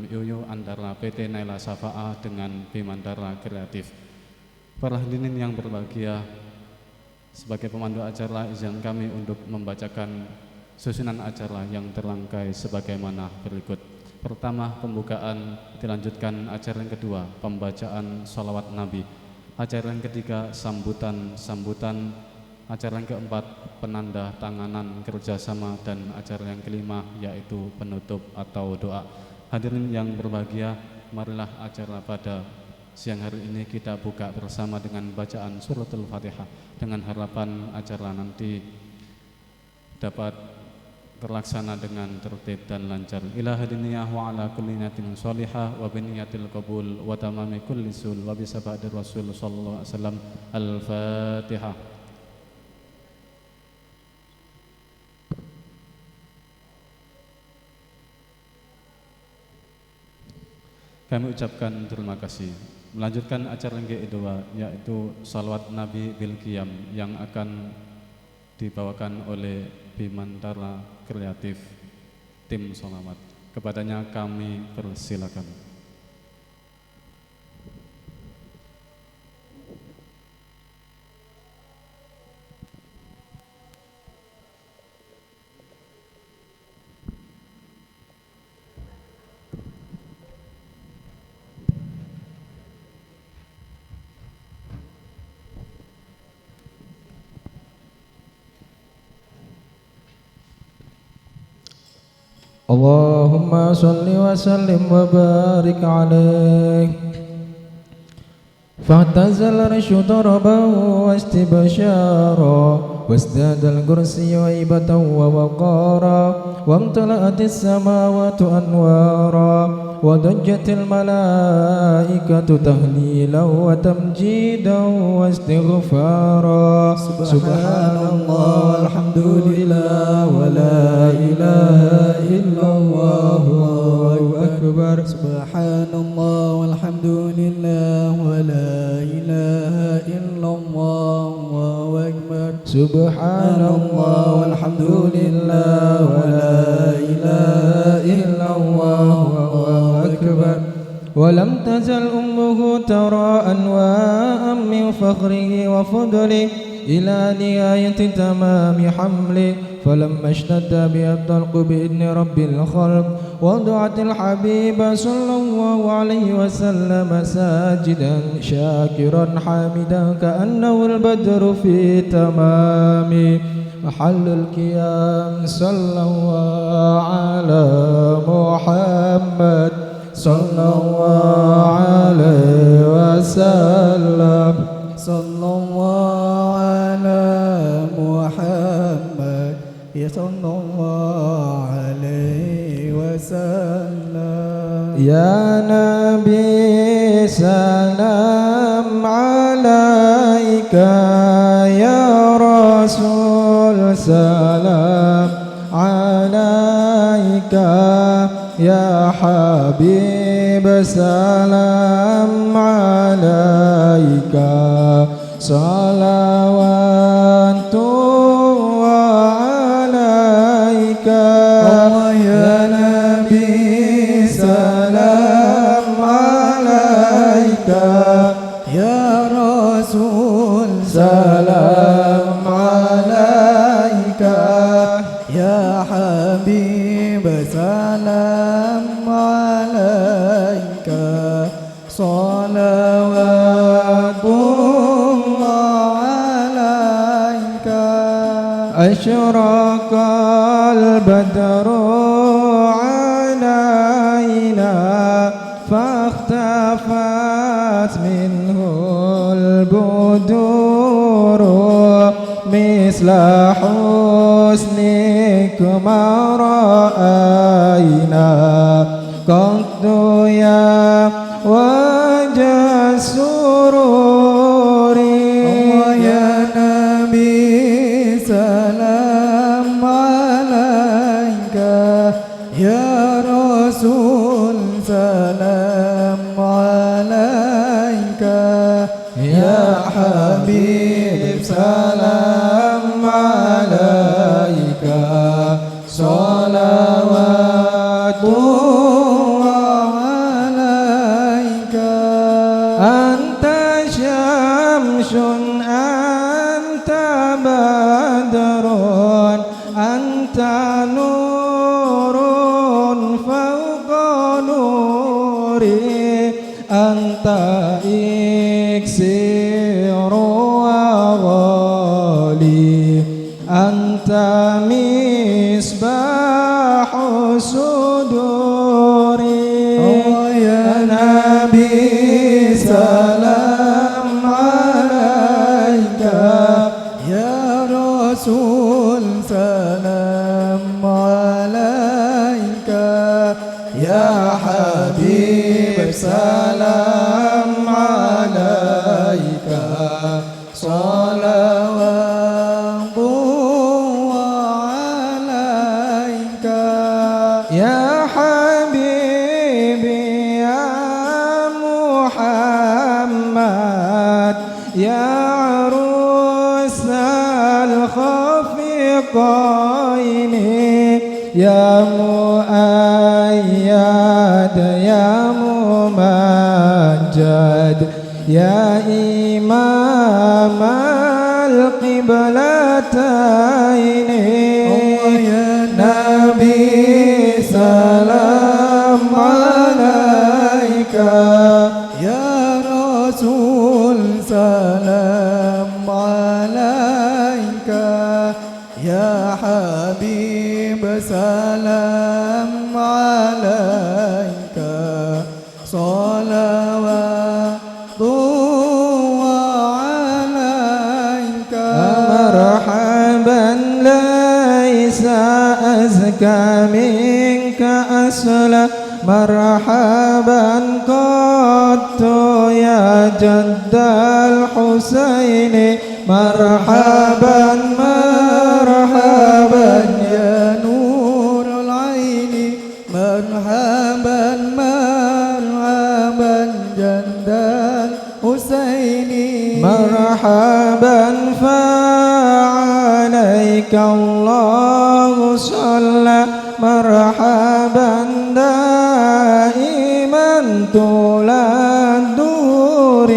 MOU antara PT Naila Safa'ah dengan Bimantara Kreatif. Para hadirin yang berbahagia, sebagai pemandu acara izin kami untuk membacakan susunan acara yang terangkai sebagaimana berikut. Pertama, pembukaan, dilanjutkan acara yang kedua, pembacaan sholawat Nabi. Acara yang ketiga, sambutan. Acara yang keempat, penanda tanganan kerjasama. Dan acara yang kelima, yaitu penutup atau doa. Hadirin yang berbahagia, marilah acara pada siang hari ini kita buka bersama dengan bacaan suratul Fatihah, dengan harapan acara nanti dapat terlaksana dengan tertib dan lancar. Ila hadiniyah wa ala kulli niyatin sholihah wa biniyatil qabul wa tamami kulli sul wa bisabadir rasul sallallahu alaihi wasallam. Al-Fatihah. Kami ucapkan terima kasih. Melanjutkan acara yang kedua, yaitu salawat Nabi bil Qiyam yang akan dibawakan oleh Bimantara Kreatif tim sholawat. Kepadanya kami persilakan. اللهم صل وسلم وبارك عليه فاعتزل العرش ضربا واستبشارا وازداد الكرسي هيبة ووقارا وامتلأت السماوات أنوارا وضجت الملائكة تهليلا وتمجيدا واستغفارا سبحان الله والحمد لله ولا إله إلا الله والله أكبر سبحان الله والحمد لله ولا إله إلا الله والله أكبر سبحان الله والحمد لله ولا إله إلا الله والله أكبر ولم تزل أمه ترى أنواء من فخره وفضله إلى نهاية تمام حمله فلما اشتد بها الطلق بإذن رب الخلق وضعت الحبيب صلى الله عليه وسلم ساجدا شاكرا حامدا كأنه البدر في تمام محل القيام صلى الله على محمد صلى الله عليه وسلم صلى الله على محمد صلى الله عليه وسلم يا نبي سلام عليك يا رسول سلام عليك يا حبيب سلام عليك صلوات عليك يا نبي سلام عليك يا رسول سلام عليك يا حبيب سلام عليك صلوات الله عليك أشرق البدر علينا فاختفت منه البدور مثل حسنكما رأينا قد يا وجه السرور يا نبي سلام عليك يا رسول سلام عليك يا حبيب سلام عليك صلوات الله نوري أنت إكسير وغالي أنت مصباح صدوري يا نبي سلام عليك يا رسول سلام عليك يا حبيب سلام عليك صلوات عليك يا حبيبي يا محمد يا عروس الخفقين يا مؤيد يا ممجد يا إمام القبلتين يا نبي سلام عليك يا رسول سلام عليك يا حبيب سلام عليك صلوات عليك مرحبا ليس أزكى منك أصلا مرحبا قدت يا جد الحسين مرحبا مرحبا يا نور العين مرحبا مرحبا جد الحسين مرحبا فعليك الله صلى مرحبا دائما طول الدور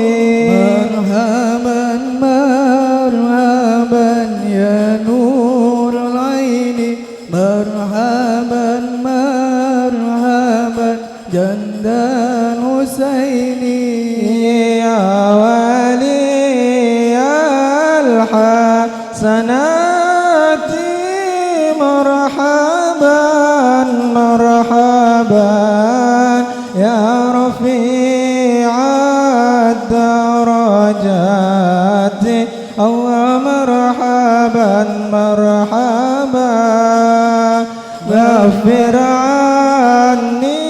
مرحبا مرحبا يا نور العين مرحبا مرحبا جد الحسين يا ولي الحسنات مرحبا مرحبا يا رفيع الدرجات الله مرحبا مرحبا غفر عني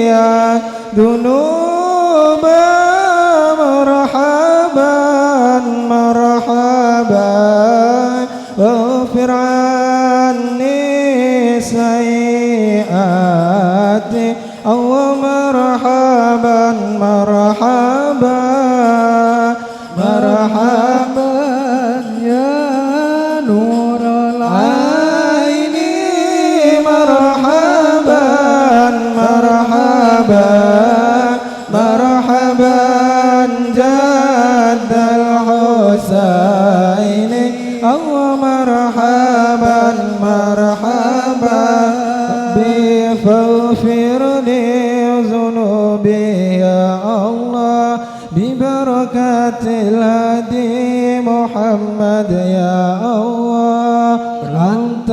يا ذنوب مرحبا مرحبا غفر عني سيئاتي الله مرحبا مرحبا مرحبا يا نور العين مرحبا مرحبا مرحبا جد الحسين الله مرحبا مرحبا فاغفر لي ذنوبي يا الله ببركة الهدي محمد يا الله أنت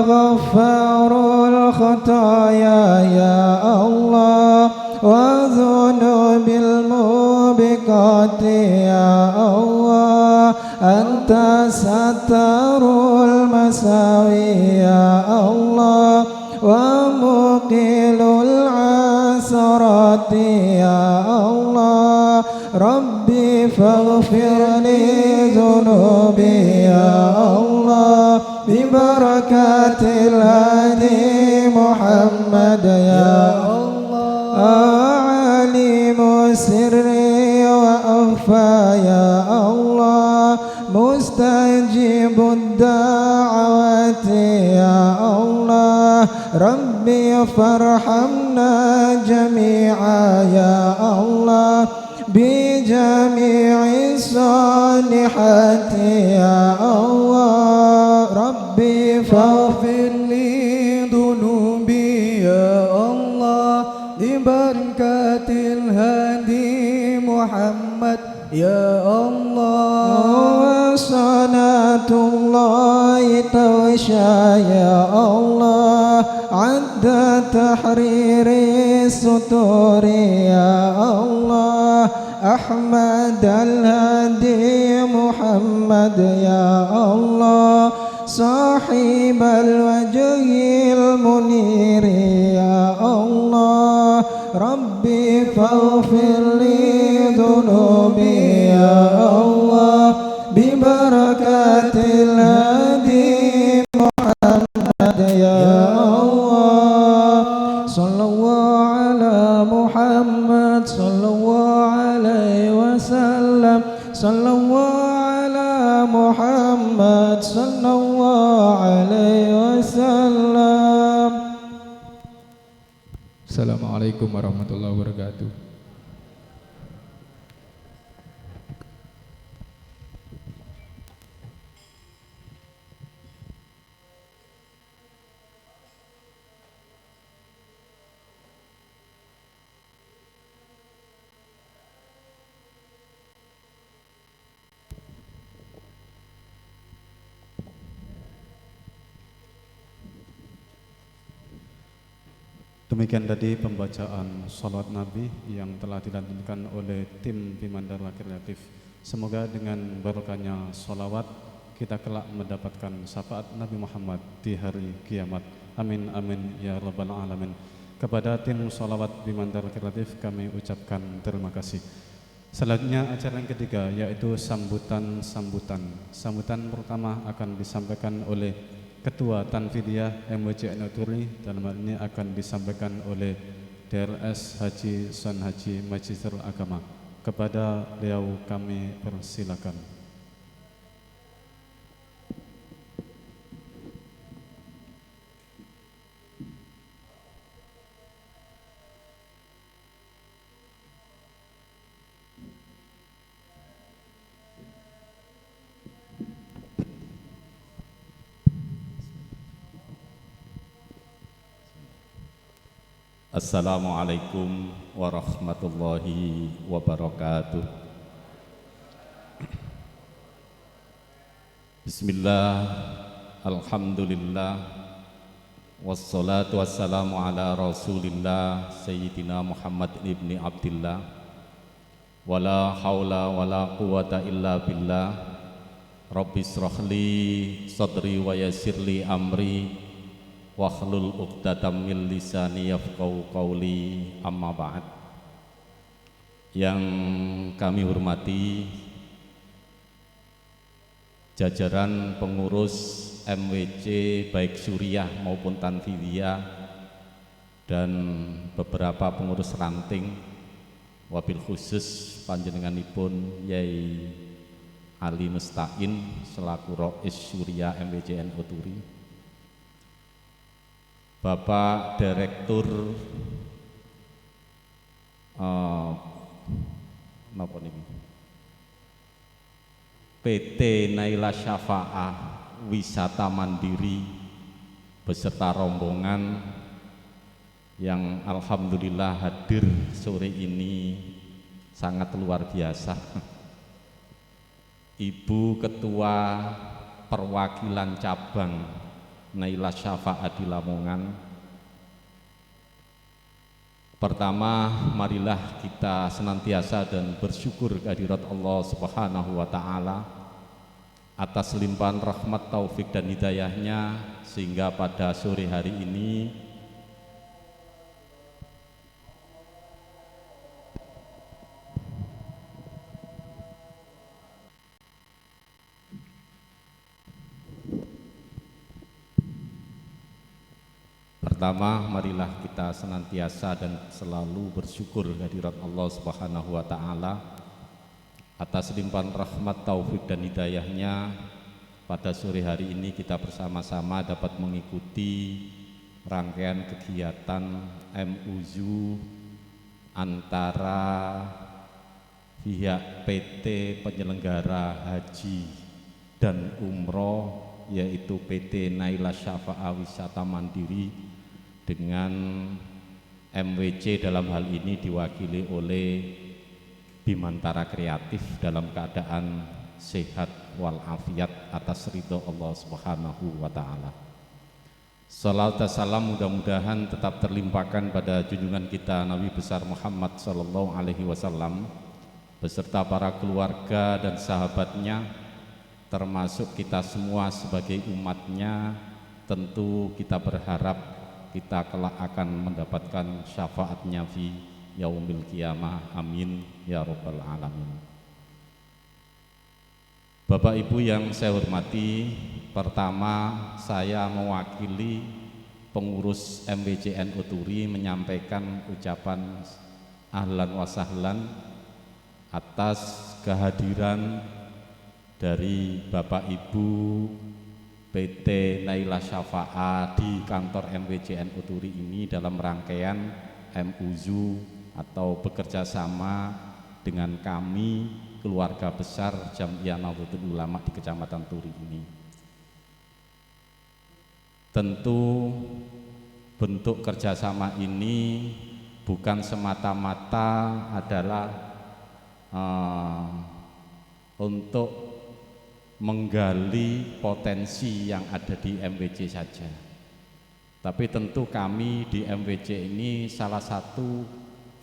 غفار الخطايا يا الله وذنوب الموبقات يا الله أنت ستر المساوي يا الله ومقيل العثرات يا الله ربي فاغفر لي ذنوبي يا الله ببركة الهادي محمد يا الله عليم سري وأخفى يا الله مستجيب الدعوات يا الله ربي فارحمنا جميعا يا الله بجميع الصالحات يا الله ربي فاغفر لي ذنوبي يا الله ببركة الهادي محمد يا الله وصلاة الله توشى يا الله عد تحرير السطور يا الله أحمد الهادي محمد يا الله صاحب الوجه المنير يا الله ربي فاغفر لي ذنوبي يا الله ببركة الهادي محمد يا الله صلى الله على محمد صلى الله عليه وسلم صلى الله على محمد صلى الله عليه وسلم. Assalamualaikum warahmatullahi wabarakatuh. Demikian tadi pembacaan salawat Nabi yang telah dilantunkan oleh tim Bimandara Kreatif. Semoga dengan barokahnya salawat kita kelak mendapatkan syafaat Nabi Muhammad di hari kiamat. Amin amin ya rabbal alamin. Kepada tim salawat Bimandara Kreatif kami ucapkan terima kasih. Selanjutnya acara yang ketiga yaitu sambutan. Sambutan pertama akan disampaikan oleh Ketua Tanfidiyah MWC Noturi, dalam hal ini akan disampaikan oleh DRS Haji Son Haji Magister Agama. Kepada beliau kami persilakan. Assalamualaikum warahmatullahi wabarakatuh. Bismillah, alhamdulillah, wassalatu wassalamu ala rasulillah Sayyidina Muhammad ibni Abdillah. Wala hawla wala quwata illa billah. Rabbis rohli sadri wa yasirli amri wahlul uqdatam min lisani yafqahu qawli, amma ba'd. Yang kami hormati jajaran pengurus MWC baik Suriah maupun Tanfidiyah dan beberapa pengurus ranting, wabil khusus panjenenganipun Yai Ali Mustain selaku Rais Suriah MWC Noturi, Bapak Direktur PT Naila Syafa'ah Wisata Mandiri beserta rombongan yang alhamdulillah hadir sore ini sangat luar biasa. Ibu Ketua Perwakilan Cabang Naila Syafa'ah di Lamongan. Pertama, marilah kita senantiasa dan bersyukur kehadirat Allah Subhanahu wa Ta'ala atas limpahan rahmat, taufik dan hidayahnya, sehingga pada sore hari ini pertama, marilah kita senantiasa dan selalu bersyukur kehadirat Allah Subhanahu wa Ta'ala atas limpahan rahmat, taufik dan hidayahnya. Pada sore hari ini kita bersama-sama dapat mengikuti rangkaian kegiatan MUZU antara pihak PT penyelenggara haji dan umroh, yaitu PT Naila Syafa'ah Wisata Mandiri dengan MWC dalam hal ini diwakili oleh Bimantara Kreatif dalam keadaan sehat walafiat atas ridho Allah Subhanahu wa taala. Salawat dan salam mudah-mudahan tetap terlimpahkan pada junjungan kita Nabi besar Muhammad sallallahu alaihi wasallam beserta para keluarga dan sahabatnya, termasuk kita semua sebagai umatnya. Tentu kita berharap kita kelak akan mendapatkan syafaatnya fi yaumil qiyamah. Amin ya rabbal alamin. Bapak Ibu yang saya hormati, pertama saya mewakili pengurus MWC NU Turi menyampaikan ucapan ahlan wa sahlan atas kehadiran dari Bapak Ibu PT Naila Syafa'ah di kantor MWC NU Turi ini dalam rangkaian MUZU atau bekerja sama dengan kami keluarga besar Jam'iyah Nahdlatul Ulama di Kecamatan Turi ini. Tentu bentuk kerjasama ini bukan semata-mata adalah untuk menggali potensi yang ada di MWC saja. Tapi tentu kami di MWC ini salah satu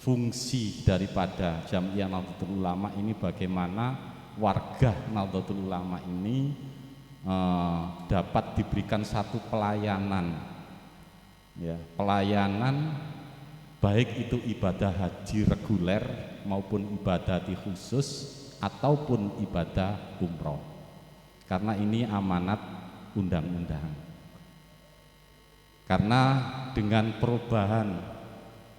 fungsi daripada Jam'iyah Nahdlatul Ulama ini bagaimana warga Nahdlatul Ulama ini dapat diberikan satu pelayanan, ya, pelayanan baik itu ibadah haji reguler maupun ibadah khusus ataupun ibadah umroh. Karena ini amanat undang-undang. Karena dengan perubahan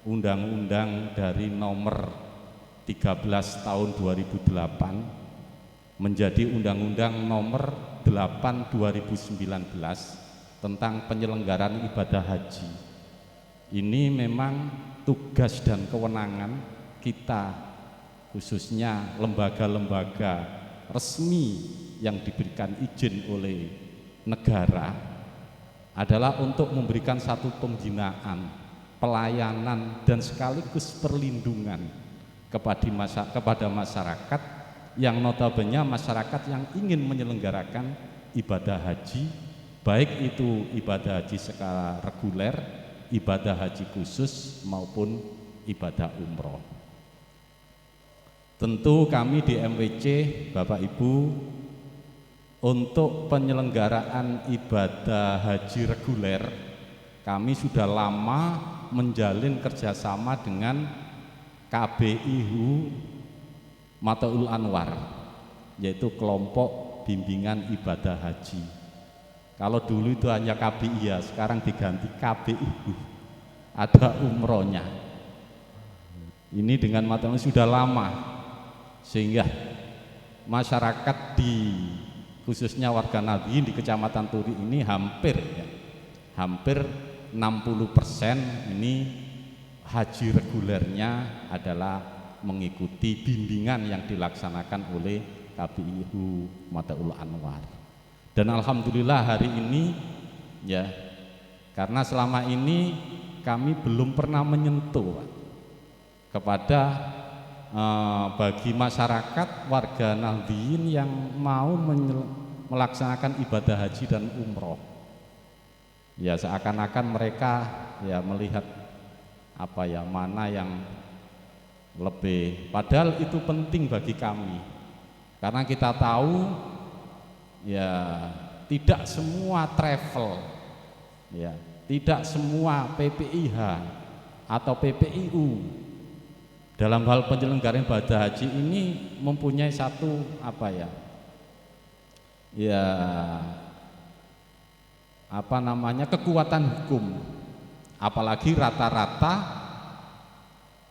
undang-undang dari nomor 13 tahun 2008 menjadi undang-undang nomor 8 2019 tentang penyelenggaraan ibadah haji. Ini memang tugas dan kewenangan kita, khususnya lembaga-lembaga resmi yang diberikan izin oleh negara, adalah untuk memberikan satu pembinaan, pelayanan dan sekaligus perlindungan kepada masyarakat yang notabene masyarakat yang ingin menyelenggarakan ibadah haji, baik itu ibadah haji secara reguler, ibadah haji khusus maupun ibadah umroh. Tentu kami di MWC, Bapak Ibu, untuk penyelenggaraan ibadah haji reguler, kami sudah lama menjalin kerjasama dengan KBIHU Mataul Anwar, yaitu kelompok bimbingan ibadah haji. Kalau dulu itu hanya KBIH, sekarang diganti KBIHU, ada umrohnya. Ini dengan Mataul sudah lama, sehingga masyarakat khususnya warga Nahdliyin di Kecamatan Turi ini hampir 60% ini haji regulernya adalah mengikuti bimbingan yang dilaksanakan oleh KBIHU Mataul Anwar. Dan alhamdulillah hari ini, ya, karena selama ini kami belum pernah menyentuh kepada bagi masyarakat warga Nahdliyin yang mau melaksanakan ibadah haji dan umroh, ya seakan-akan mereka ya melihat mana yang lebih, padahal itu penting bagi kami karena kita tahu ya tidak semua travel, ya tidak semua PPIH atau PPIU dalam hal penyelenggaraan ibadah haji ini mempunyai satu kekuatan hukum, apalagi rata-rata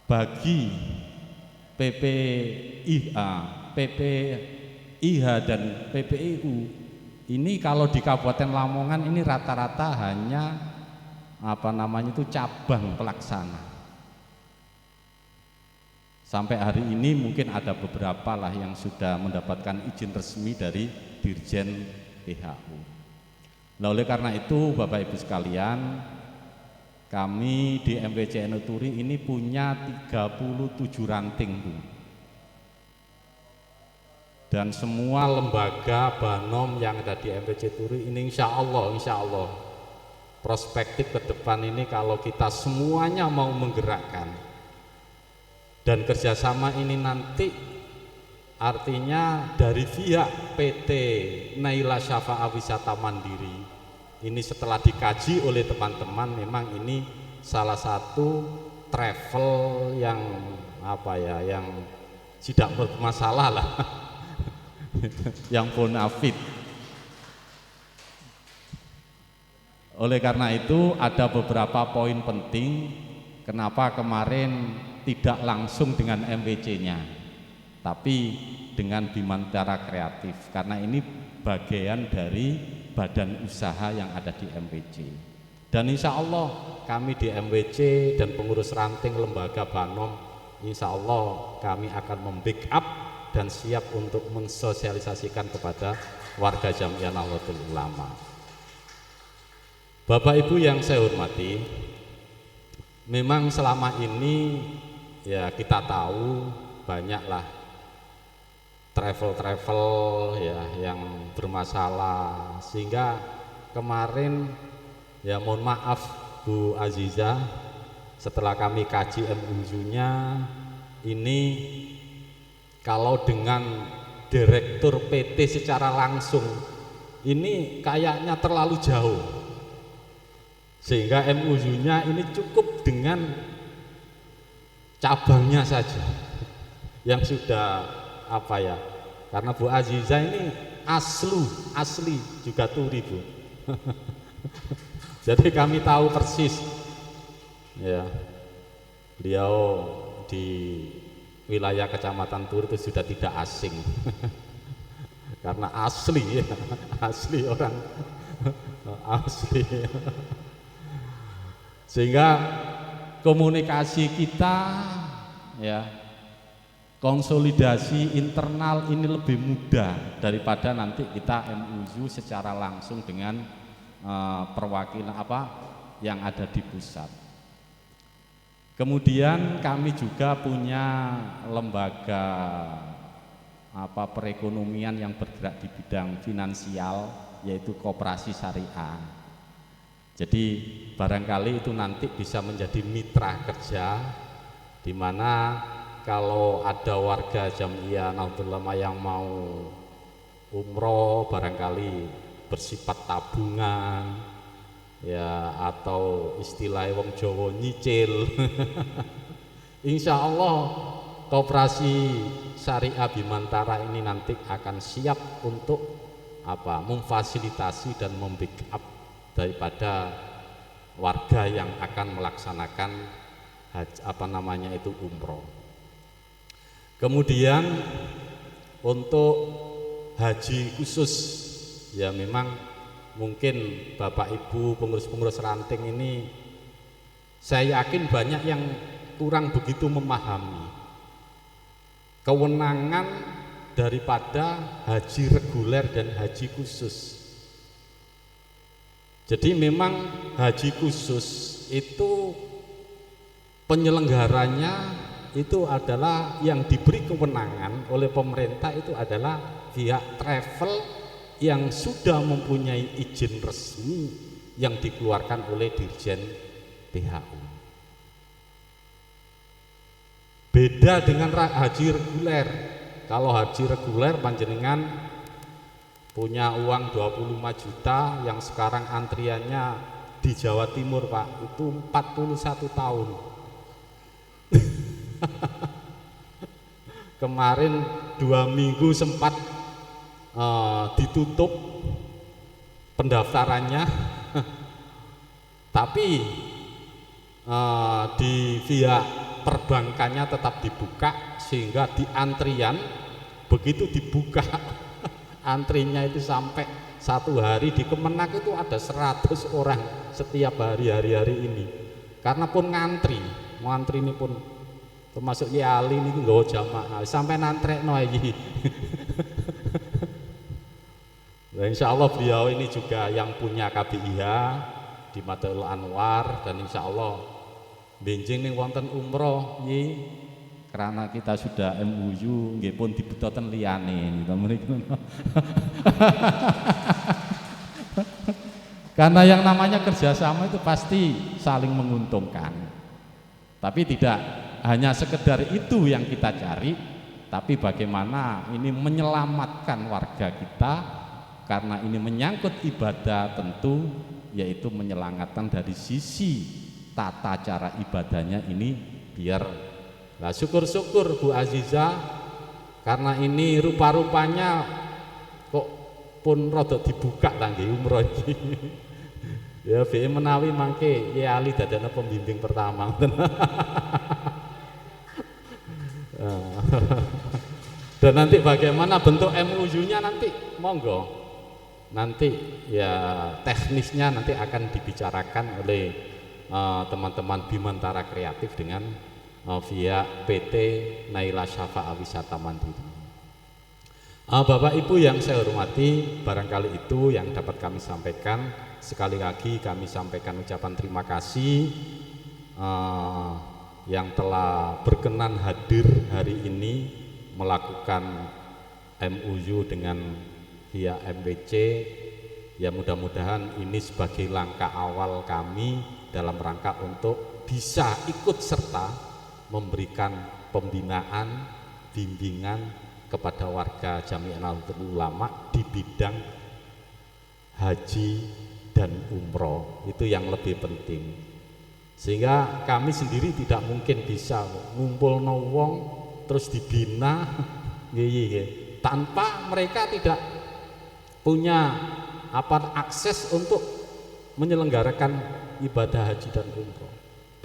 bagi PPIH dan PPIU ini kalau di Kabupaten Lamongan ini rata-rata hanya cabang pelaksana. Sampai hari ini mungkin ada beberapa lah yang sudah mendapatkan izin resmi dari Dirjen PHU. Nah, oleh karena itu Bapak Ibu sekalian, kami di MWC Turi ini punya 37 ranting, Bu. Dan semua lembaga Banom yang ada di MWC Turi ini insya Allah prospektif ke depan ini kalau kita semuanya mau menggerakkan dan kerjasama ini nanti artinya dari pihak PT Naila Syafa'a Wisata Mandiri ini setelah dikaji oleh teman-teman memang ini salah satu travel yang yang tidak bermasalah lah yang bonafit. Oleh karena itu ada beberapa poin penting kenapa kemarin tidak langsung dengan MWC-nya tapi dengan Bimantara Kreatif, karena ini bagian dari badan usaha yang ada di MWC. Dan insya Allah kami di MWC dan pengurus ranting lembaga Banom insya Allah kami akan membackup dan siap untuk mensosialisasikan kepada warga Jam'iyah Nahdlatul Ulama. Bapak Ibu yang saya hormati, memang selama ini ya kita tahu banyaklah travel ya yang bermasalah, sehingga kemarin ya mohon maaf Bu Aziza, setelah kami kaji MUU-nya ini kalau dengan direktur PT secara langsung ini kayaknya terlalu jauh, sehingga MUU-nya ini cukup dengan cabangnya saja yang sudah karena Bu Aziza ini asli juga Turi, Bu. Jadi kami tahu persis ya, beliau di wilayah Kecamatan Turi itu sudah tidak asing karena asli orang asli. Sehingga komunikasi kita ya, konsolidasi internal ini lebih mudah daripada nanti kita MUU secara langsung dengan perwakilan yang ada di pusat. Kemudian kami juga punya lembaga perekonomian yang bergerak di bidang finansial, yaitu Koperasi Syariah. Jadi barangkali itu nanti bisa menjadi mitra kerja, di mana kalau ada warga Jam'iyah Nahdlatul Ulama yang mau umroh barangkali bersifat tabungan ya, atau istilah wong Jawa nyicil insya Allah Koperasi Syariah Bimantara ini nanti akan siap untuk memfasilitasi dan membackup daripada warga yang akan melaksanakan umroh. Kemudian untuk haji khusus ya, memang mungkin Bapak Ibu pengurus-pengurus ranting ini saya yakin banyak yang kurang begitu memahami kewenangan daripada haji reguler dan haji khusus. Jadi memang haji khusus itu penyelenggaranya itu adalah yang diberi kewenangan oleh pemerintah, itu adalah pihak travel yang sudah mempunyai izin resmi yang dikeluarkan oleh Dirjen PHU. Beda dengan haji reguler. Kalau haji reguler panjenengan punya uang 25 juta yang sekarang antriannya di Jawa Timur, Pak, itu 41 tahun. Kemarin 2 minggu sempat ditutup pendaftarannya tapi di via perbankannya tetap dibuka, sehingga di antrian begitu dibuka antrinya itu sampai 1 hari di Kemenak itu ada 100 orang setiap hari ini, karena pun ngantri ini pun termasuk yali ini nggak jamaah sampai nantrekno iki. Nah, insya Allah beliau ini juga yang punya KBIH di Madaul Anwar, dan insya Allah benjing ning wonten umroh nggih, karena kita sudah MUU nggih pun dibetoten liyane niku. Karena yang namanya kerjasama itu pasti saling menguntungkan. Tapi tidak hanya sekedar itu yang kita cari, tapi bagaimana ini menyelamatkan warga kita, karena ini menyangkut ibadah tentu, yaitu menyelamatkan dari sisi tata cara ibadahnya ini biar. Nah, syukur-syukur Bu Aziza, karena ini rupa-rupanya kok pun rodok dibuka tangge umroh iki. Ya be menawi mangke ya Ali dadana pembimbing pertama. Dan nanti bagaimana bentuk MUU-nya nanti monggo. Nanti ya teknisnya nanti akan dibicarakan oleh teman-teman Bimantara Kreatif dengan via PT Naila Syafa'a Wisata Mandiri. Bapak Ibu yang saya hormati, barangkali itu yang dapat kami sampaikan. Sekali lagi kami sampaikan ucapan terima kasih yang telah berkenan hadir hari ini melakukan MUU dengan via MWC. Ya mudah-mudahan ini sebagai langkah awal kami dalam rangka untuk bisa ikut serta memberikan pembinaan, bimbingan kepada warga Jami'ah Nahdlatul Ulama di bidang haji dan umroh, itu yang lebih penting. Sehingga kami sendiri tidak mungkin bisa ngumpul wong terus dibina tanpa mereka tidak punya akses untuk menyelenggarakan ibadah haji dan umroh.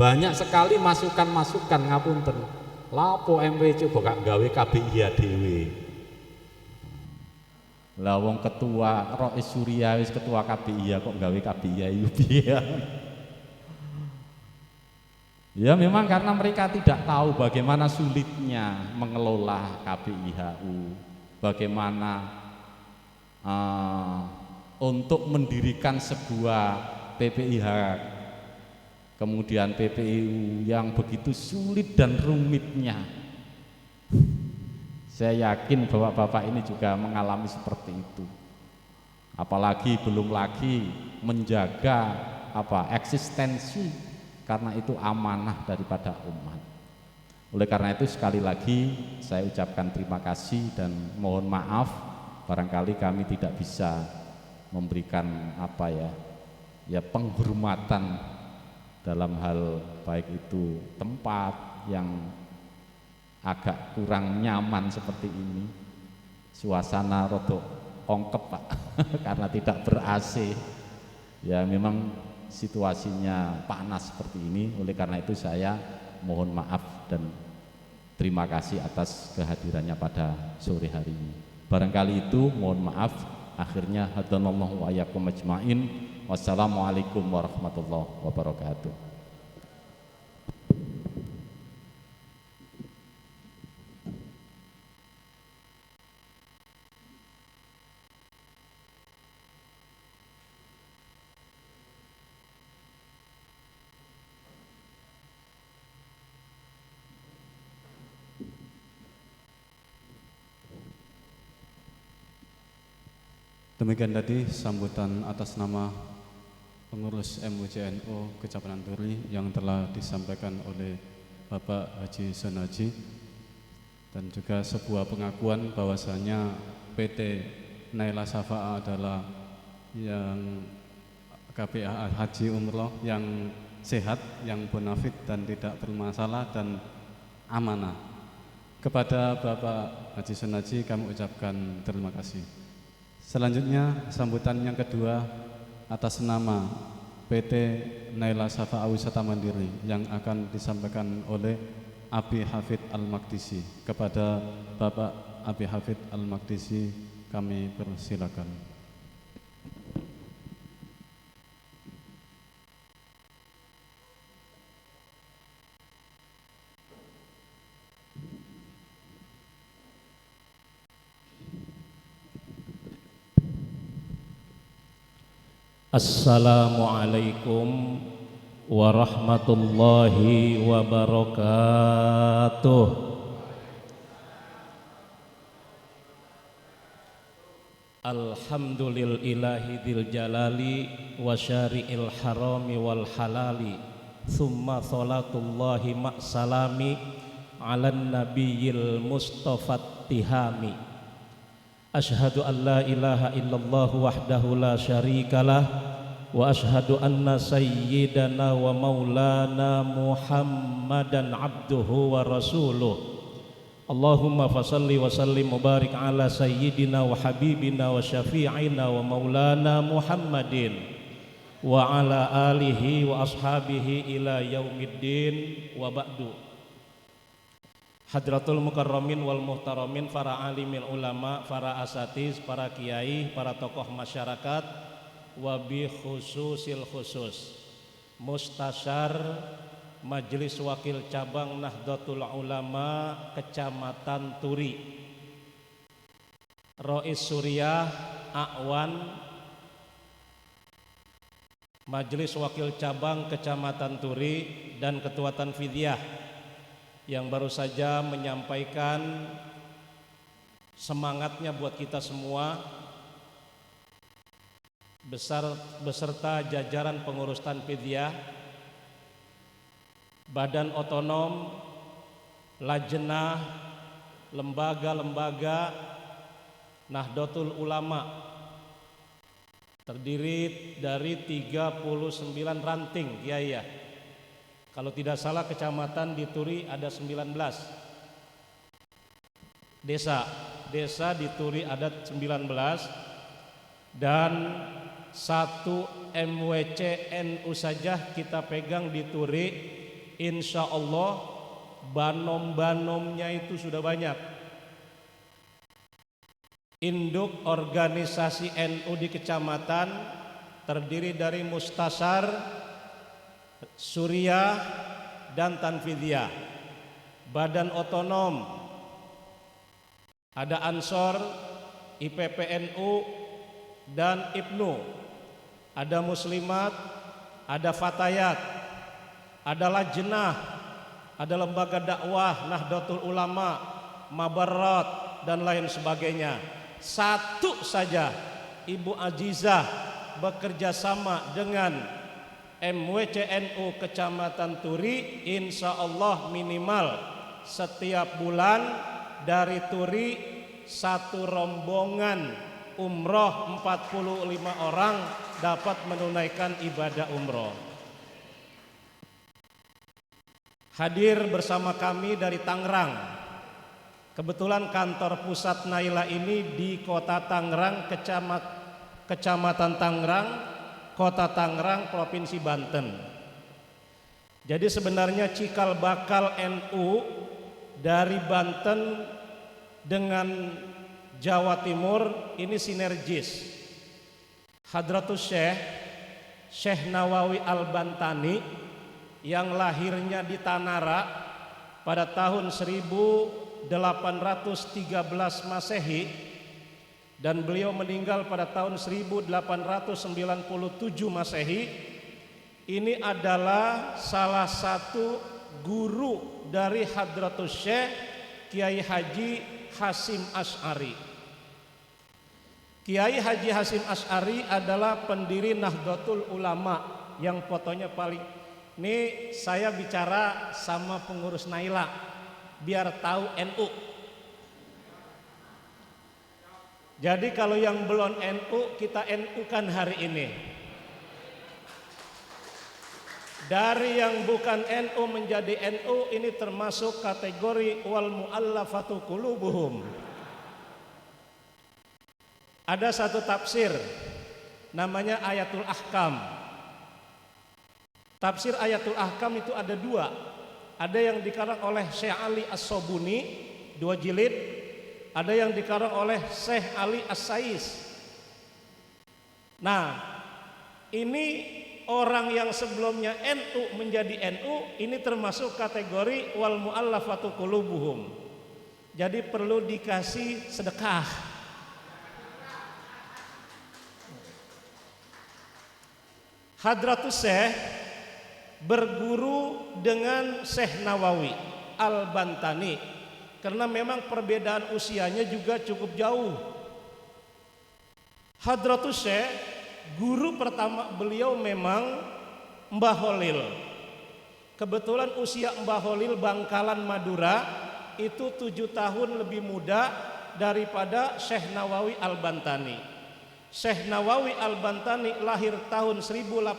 Banyak sekali masukan-masukan, ngapunten, lapo MWC kok gak gawe KBIA dhewe. Lah wong ketua Rois Surya wis ketua KBIA kok gawe KBIA iku piye? Ya memang karena mereka tidak tahu bagaimana sulitnya mengelola KBIHU, bagaimana untuk mendirikan sebuah PPIH, kemudian PPIU yang begitu sulit dan rumitnya. Saya yakin bahwa Bapak ini juga mengalami seperti itu. Apalagi belum lagi menjaga eksistensi, karena itu amanah daripada umat. Oleh karena itu sekali lagi saya ucapkan terima kasih dan mohon maaf barangkali kami tidak bisa memberikan penghormatan dalam hal baik itu tempat yang agak kurang nyaman seperti ini, suasana rodok ongkep Pak karena tidak ber-AC. Ya memang situasinya panas seperti ini, oleh karena itu saya mohon maaf dan terima kasih atas kehadirannya pada sore hari ini. Barangkali itu mohon maaf, akhirnya hadanallahu wa iyyakum ajmain. Wassalamualaikum warahmatullahi wabarakatuh. Demikian tadi sambutan atas nama pengurus MUJNO Kecamatan Turi yang telah disampaikan oleh Bapak Haji Sonaji, dan juga sebuah pengakuan bahwasanya PT Naila Syafa'a adalah yang KPA Haji Umroh yang sehat, yang bonafit dan tidak bermasalah dan amanah. Kepada Bapak Haji Sonaji kami ucapkan terima kasih. Selanjutnya sambutan yang kedua atas nama PT Naila Syafa'a Wisata Mandiri yang akan disampaikan oleh Abi Hafid Al-Maqdisi. Kepada Bapak Abi Hafid Al-Maqdisi kami persilakan. Assalamualaikum warahmatullahi wabarakatuh. Alhamdulillahi dzil jalali wa syari'il harami wal halali. Tsumma sholatullahi ma'salami ala nabiyil mustafat tihami. Ashhadu an la ilaha illallah wahdahu la syarikalah wa ashhadu anna sayyidana wa maulana Muhammadan abduhu wa rasuluh. Allahumma fasalli wa sallim mubarik ala sayyidina wa habibina wa syafi'ina wa maulana Muhammadin wa ala alihi wa ashabihi ila yaumiddin wa ba'du. Hadratul mukarramin wal muhtaramin, para alimil ulama, para asatiz, para kiai, para tokoh masyarakat, wabi khususil khusus Mustasyar Majelis Wakil Cabang Nahdlatul Ulama Kecamatan Turi, Rois Suriah Akwan Majelis Wakil Cabang Kecamatan Turi, dan Ketua Tanfidiyah yang baru saja menyampaikan semangatnya buat kita semua beserta jajaran pengurus Tanfidiyah, badan otonom, lajnah, lembaga-lembaga Nahdlatul Ulama, terdiri dari 39 ranting kiai ya. Kalau tidak salah kecamatan di Turi ada 19 desa di Turi ada 19, dan 1 MWC NU saja kita pegang di Turi. Insya Allah banom-banomnya itu sudah banyak. Induk organisasi NU di kecamatan terdiri dari Mustasyar, Suriah, dan Tanfidiyah. Badan otonom ada Ansor, IPPNU, dan IPNU. Ada Muslimat, ada Fatayat, ada Lajnah, ada lembaga dakwah Nahdlatul Ulama, Mabarrat, dan lain sebagainya. Satu saja Ibu Azizah bekerja sama dengan MWCNU Kecamatan Turi, insya Allah minimal setiap bulan dari Turi 1 rombongan umroh 45 orang dapat menunaikan ibadah umroh. Hadir bersama kami dari Tangerang. Kebetulan kantor pusat Naila ini di Kota Tangerang, Kecamatan Tangerang, Kota Tangerang, Provinsi Banten. Jadi sebenarnya cikal bakal NU dari Banten dengan Jawa Timur ini sinergis. Hadratus Syekh Nawawi Al-Bantani yang lahirnya di Tanara pada tahun 1813 Masehi, dan beliau meninggal pada tahun 1897 Masehi. Ini adalah salah satu guru dari Hadratus Syekh Kiai Haji Hasyim Asy'ari. Kiai Haji Hasyim Asy'ari adalah pendiri Nahdlatul Ulama yang fotonya paling. Ini saya bicara sama pengurus Naila biar tahu NU. Jadi kalau yang belum NU, kita NU kan hari ini. Dari yang bukan NU menjadi NU ini termasuk kategori wal mu'allafatu qulubuhum. Ada satu tafsir namanya Ayatul Ahkam. Tafsir Ayatul Ahkam itu ada 2. Ada yang dikarang oleh Syekh Ali As-Sobuni 2 jilid. Ada yang dikarang oleh Syekh Ali As-Sais. Nah, ini orang yang sebelumnya NU menjadi NU, ini termasuk kategori wal mu'allafatu qulubuhum. Jadi perlu dikasih sedekah. Hadratus Syekh berguru dengan Syekh Nawawi Al-Bantani karena memang perbedaan usianya juga cukup jauh. Hadratus Syekh, guru pertama beliau memang Mbah Holil. Kebetulan usia Mbah Holil Bangkalan Madura itu 7 tahun lebih muda daripada Syekh Nawawi Al-Bantani. Syekh Nawawi Al-Bantani lahir tahun 1813.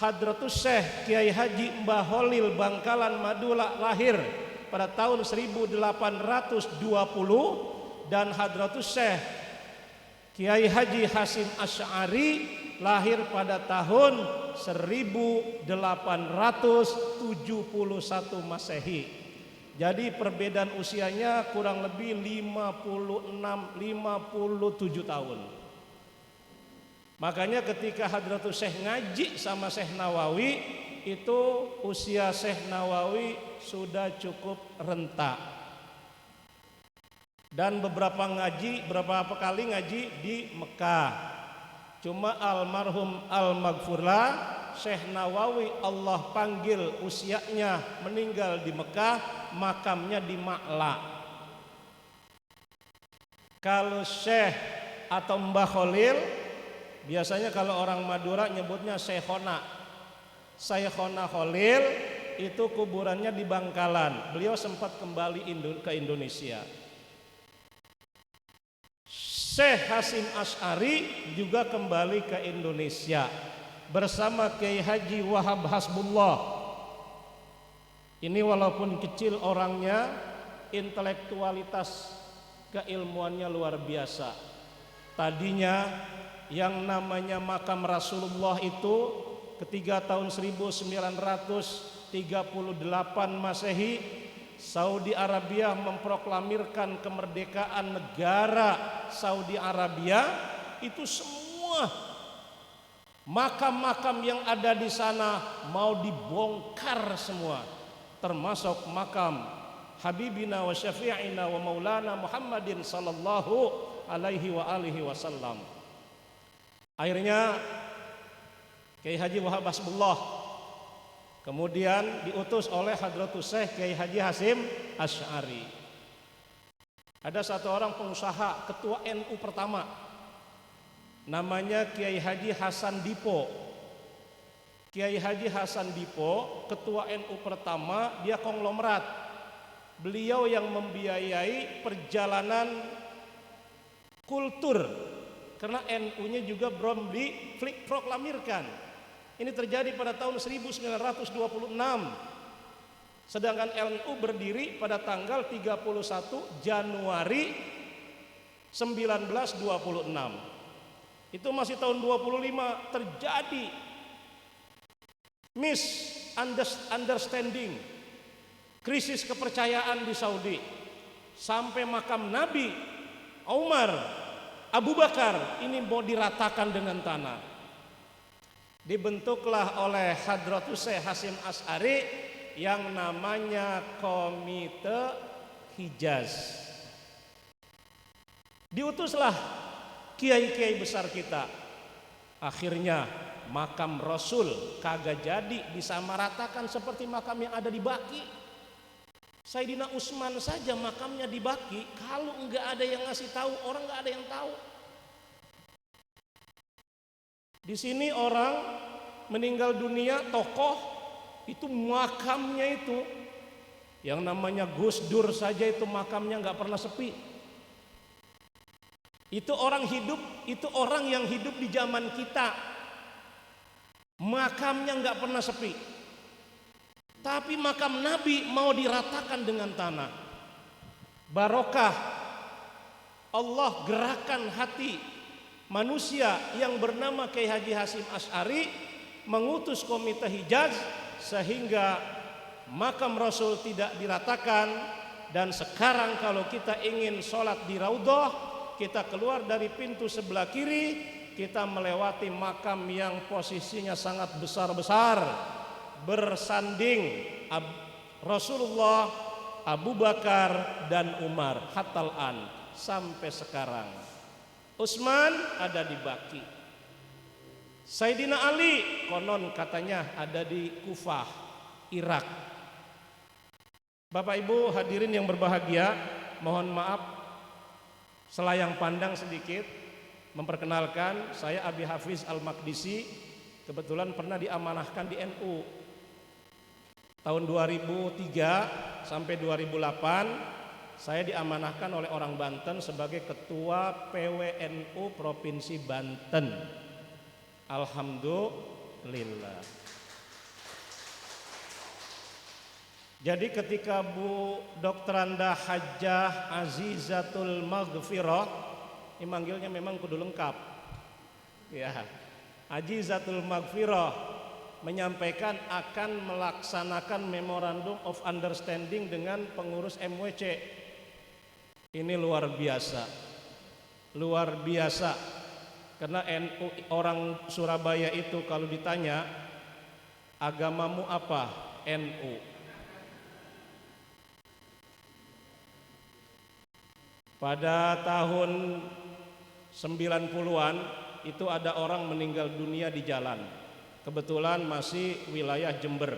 Hadratus Syekh Kiai Haji Mbah Holil Bangkalan Madura lahir pada tahun 1820 dan Hadratus Syekh Kiai Haji Hasim Asy'ari lahir pada tahun 1871 Masehi. Jadi perbedaan usianya kurang lebih 57 tahun. Makanya ketika Hadratus Syekh ngaji sama Syekh Nawawi, itu usia Syekh Nawawi sudah cukup renta. Dan beberapa kali ngaji di Mekah. Cuma almarhum al-maghfurlah Syekh Nawawi Allah panggil usianya meninggal di Mekah, makamnya di Ma'la. Kalau Syekh atau Mbah Holil, biasanya kalau orang Madura nyebutnya Syekhona. Syekhona Holil itu kuburannya di Bangkalan. Beliau sempat kembali ke Indonesia. Syekh Hasim Asy'ari juga kembali ke Indonesia bersama Kiai Haji Wahab Hasbullah. Ini walaupun kecil orangnya, intelektualitas keilmuannya luar biasa. Tadinya yang namanya makam Rasulullah itu ketika tahun 1938 Masehi, Saudi Arabia memproklamirkan kemerdekaan negara Saudi Arabia, itu semua makam-makam yang ada di sana mau dibongkar semua, termasuk makam Habibina wa Syafi'ina wa Maulana Muhammadin sallallahu alaihi wa alihi wasallam. Akhirnya Kiai Haji Wahab Hasbullah kemudian diutus oleh Hadratus Syekh Kiai Haji Hasim Asy'ari. Ada satu orang pengusaha, ketua NU pertama, namanya Kiai Haji Hasan Dipo. Kiai Haji Hasan Dipo, ketua NU pertama, dia konglomerat. Beliau yang membiayai perjalanan kultur karena NU-nya juga belum diproklamirkan. Ini terjadi pada tahun 1926. Sedangkan NU berdiri pada tanggal 31 Januari 1926. Itu masih tahun 25 terjadi misunderstanding, krisis kepercayaan di Saudi. Sampai makam Nabi, Umar, Abu Bakar ini mau diratakan dengan tanah. Dibentuklah oleh Hadratus Syekh Hasim Asy'ari yang namanya Komite Hijaz. Diutuslah kiai-kiai besar kita. Akhirnya makam Rasul kagak jadi disamaratakan seperti makam yang ada di Baki. Sayyidina Utsman saja makamnya di Baki, kalau enggak ada yang ngasih tahu, orang enggak ada yang tahu. Di sini orang meninggal dunia, tokoh itu makamnya itu yang namanya Gus Dur saja itu makamnya nggak pernah sepi. Itu orang hidup, itu orang yang hidup di zaman kita, makamnya nggak pernah sepi. Tapi makam Nabi mau diratakan dengan tanah. Barokah Allah gerakan hati manusia yang bernama Kiai Haji Hasim Asy'ari mengutus Komite Hijaz sehingga makam Rasul tidak diratakan. Dan sekarang kalau kita ingin sholat di Raudhah, kita keluar dari pintu sebelah kiri, kita melewati makam yang posisinya sangat besar-besar, bersanding Rasulullah, Abu Bakar dan Umar hatal an sampai sekarang. Utsman ada di Baki. Sayyidina Ali konon katanya ada di Kufah, Irak. Bapak Ibu hadirin yang berbahagia, mohon maaf selayang pandang sedikit. Memperkenalkan, saya Abi Hafiz Al-Maqdisi, kebetulan pernah diamanahkan di NU. Tahun 2003 sampai 2008 saya diamanahkan oleh orang Banten sebagai Ketua PWNU Provinsi Banten. Alhamdulillah. Jadi ketika Bu Dr. Anda Hajjah Azizatul Maghfirah, ini manggilnya memang kudu lengkap ya, Azizatul Maghfirah menyampaikan akan melaksanakan Memorandum of Understanding dengan pengurus MWC. Ini luar biasa, luar biasa. Karena NU, orang Surabaya itu kalau ditanya agamamu apa? NU. Pada tahun 90-an itu ada orang meninggal dunia di jalan. Kebetulan masih wilayah Jember.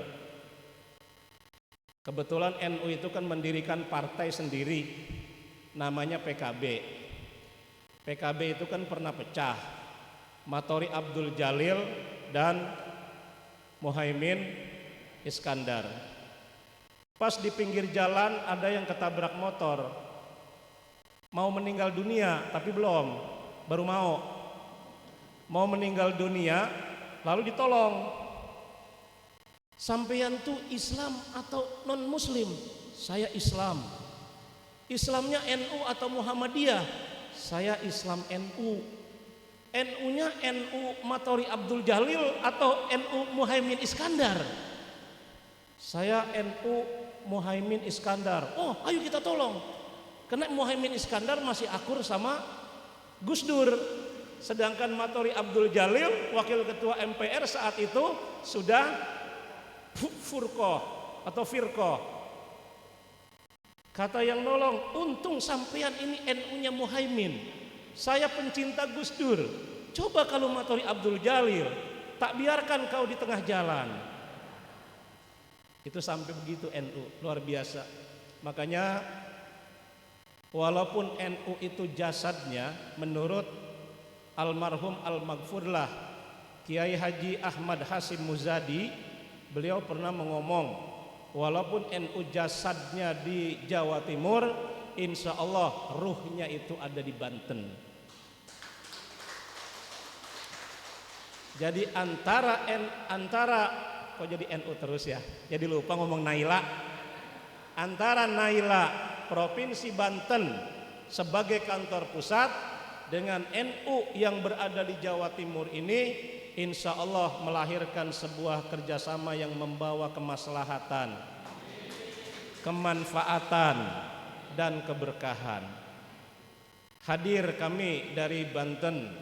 Kebetulan NU itu kan mendirikan partai sendiri, namanya PKB. PKB itu kan pernah pecah, Matori Abdul Jalil dan Muhaimin Iskandar. Pas di pinggir jalan ada yang ketabrak motor, mau meninggal dunia tapi belum, baru mau meninggal dunia lalu ditolong. Sampeyan tuh Islam atau non Muslim? Saya Islam. Islamnya NU atau Muhammadiyah? Saya Islam NU. NU-nya NU Matori Abdul Jalil atau NU Muhaimin Iskandar? Saya NU Muhaimin Iskandar. Oh, ayo kita tolong. Karena Muhaimin Iskandar masih akur sama Gus Dur. Sedangkan Matori Abdul Jalil, wakil ketua MPR saat itu, sudah furqoh atau firqoh. Kata yang nolong, untung sampean ini NU-nya Muhaimin, saya pencinta Gus Dur. Coba kalau Matori Abdul Jalil, tak biarkan kau di tengah jalan. Itu sampai begitu NU, luar biasa. Makanya walaupun NU itu jasadnya menurut almarhum Al-Maghfurlah Kiai Haji Ahmad Hasim Muzadi, beliau pernah mengomong, walaupun NU jasadnya di Jawa Timur, insya Allah ruhnya itu ada di Banten. Jadi antara kok jadi NU terus ya, jadi lupa ngomong Naila. Antara Naila Provinsi Banten sebagai kantor pusat dengan NU yang berada di Jawa Timur ini, insya Allah melahirkan sebuah kerjasama yang membawa kemaslahatan, kemanfaatan, dan keberkahan. Hadir kami dari Banten,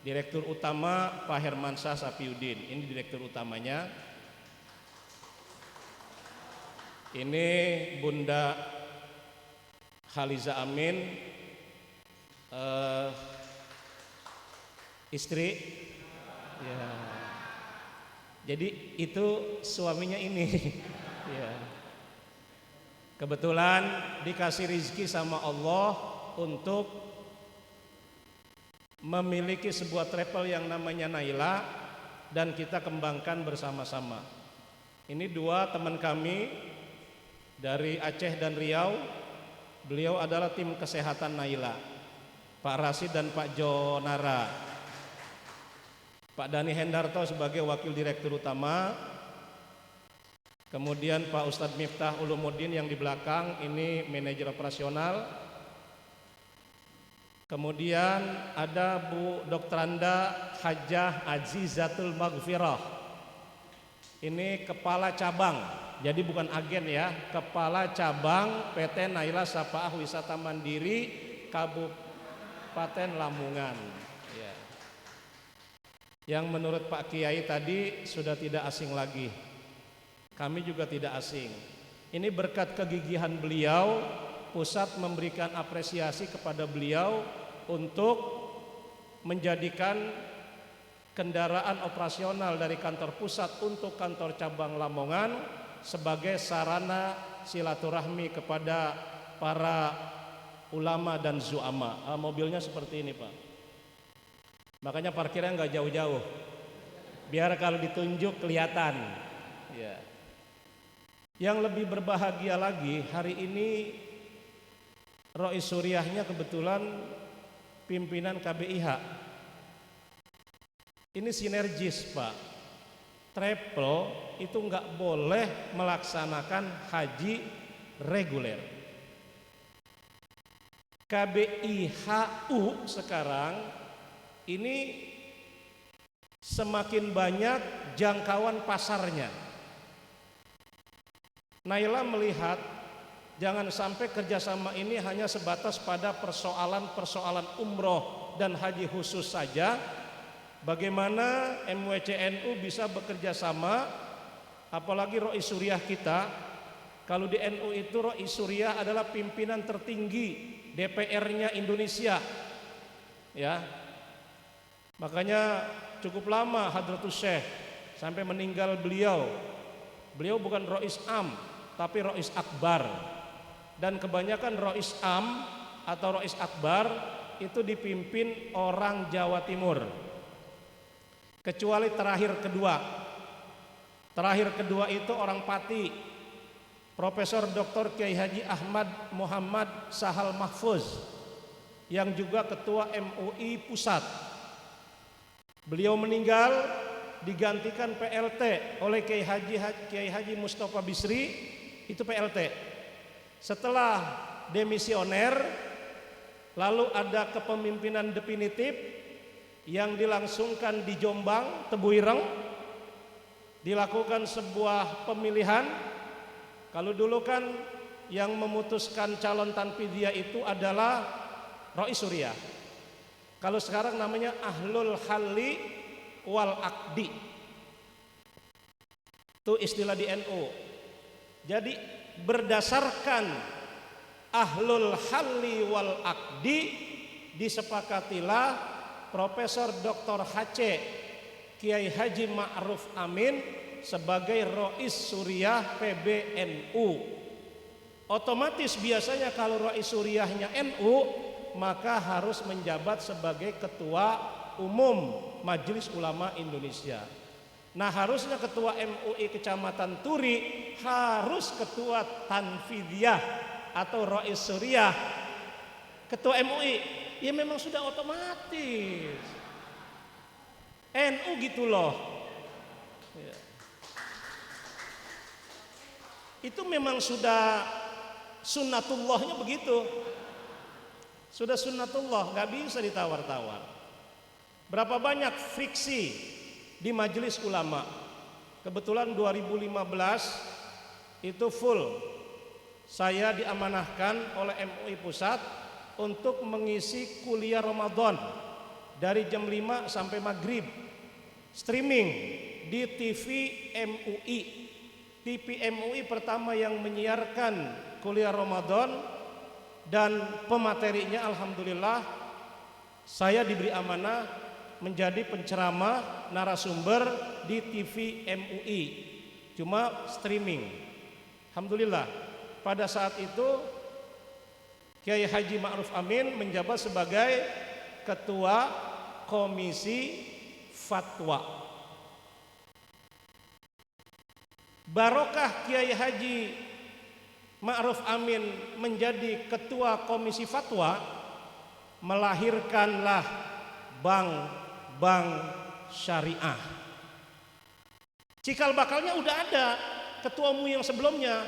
Direktur Utama Pak Hermansyah Sapiuddin, ini Direktur Utamanya. Ini Bunda Khaliza Amin, istri ya. Jadi itu suaminya ini ya. Kebetulan dikasih rizki sama Allah untuk memiliki sebuah travel yang namanya Naila, dan kita kembangkan bersama-sama. Ini dua teman kami dari Aceh dan Riau. Beliau adalah tim kesehatan Naila, Pak Rasid dan Pak Jonara. Pak Dani Hendarto sebagai wakil direktur utama. Kemudian Pak Ustadz Miftah Ulumuddin yang di belakang ini manajer operasional. Kemudian ada Bu Dr. Anda Hajjah Azizatul Maghfirah. Ini kepala cabang, jadi bukan agen ya, kepala cabang PT Naila Sapaah Wisata Mandiri Kabupaten Lamongan ya. Yang menurut Pak Kiai tadi sudah tidak asing lagi, kami juga tidak asing. Ini berkat kegigihan beliau, pusat memberikan apresiasi kepada beliau untuk menjadikan kendaraan operasional dari kantor pusat untuk kantor cabang Lamongan sebagai sarana silaturahmi kepada para ulama dan zuama. Mobilnya seperti ini, Pak. Makanya parkirnya nggak jauh-jauh, biar kalau ditunjuk kelihatan. Ya. Yang lebih berbahagia lagi, hari ini Rois Suriahnya kebetulan pimpinan KBIH. Ini sinergis, Pak. Travel itu nggak boleh melaksanakan haji reguler. KBIHU sekarang ini semakin banyak jangkauan pasarnya. Naila melihat jangan sampai kerjasama ini hanya sebatas pada persoalan-persoalan umroh dan haji khusus saja. Bagaimana MWCNU bisa bekerja sama, apalagi Rois Suriah kita. Kalau di NU itu Rois Suriah adalah pimpinan tertinggi DPR-nya Indonesia, ya. Makanya cukup lama Hadratus Syekh sampai meninggal beliau bukan Rois Am tapi Rois Akbar, dan kebanyakan Rois Am atau Rois Akbar itu dipimpin orang Jawa Timur, kecuali terakhir kedua itu orang Pati, Profesor Dr. Kiai Haji Ahmad Muhammad Sahal Mahfuz yang juga ketua MUI Pusat. Beliau meninggal digantikan PLT oleh Kiai Haji Mustafa Bisri, itu PLT. Setelah demisioner, lalu ada kepemimpinan definitif yang dilangsungkan di Jombang, Tebuireng, dilakukan sebuah pemilihan. Kalau dulu kan yang memutuskan calon tanfidiyah itu adalah Rois Suriah. Kalau sekarang namanya Ahlul Halli wal Aqdi. Itu istilah di NU. Jadi berdasarkan Ahlul Halli wal Aqdi disepakatilah Profesor Dr. HC Kiai Haji Ma'ruf Amin sebagai Rois Suriah PBNU. Otomatis biasanya kalau Rois Suriahnya NU, maka harus menjabat sebagai Ketua Umum Majelis Ulama Indonesia. Nah, harusnya Ketua MUI Kecamatan Turi harus Ketua Tanfidiyah atau Rois Suriah. Ketua MUI, ya memang sudah otomatis. NU gitu loh. Ya. Itu memang sudah sunnatullahnya begitu. Sudah sunnatullah, nggak bisa ditawar-tawar. Berapa banyak friksi di majelis ulama. Kebetulan 2015 itu full saya diamanahkan oleh MUI Pusat untuk mengisi kuliah Ramadan dari jam 5 sampai maghrib, streaming di TV MUI. TV MUI pertama yang menyiarkan kuliah Ramadan, dan pematerinya alhamdulillah saya diberi amanah menjadi penceramah narasumber di TV MUI, cuma streaming. Alhamdulillah pada saat itu Kiai Haji Ma'ruf Amin menjabat sebagai Ketua Komisi Fatwa. Barokah Kiai Haji Ma'ruf Amin menjadi Ketua Komisi Fatwa, melahirkanlah bank syariah. Cikal bakalnya udah ada, ketua MUI yang sebelumnya.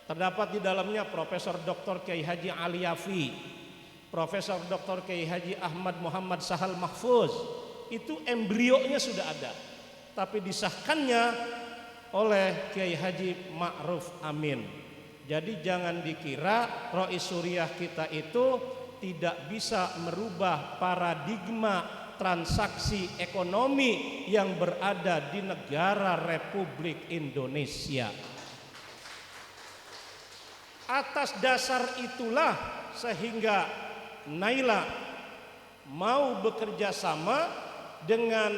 Terdapat di dalamnya Profesor Dr. Kiai Haji Ali Yafi, Profesor Dr. Kiai Haji Ahmad Muhammad Sahal Mahfuz. Itu embrionya sudah ada, tapi disahkannya oleh Kiai Haji Ma'ruf Amin. Jadi jangan dikira Rois Suriah kita itu tidak bisa merubah paradigma transaksi ekonomi yang berada di negara Republik Indonesia. Atas dasar itulah sehingga Naila mau bekerja sama dengan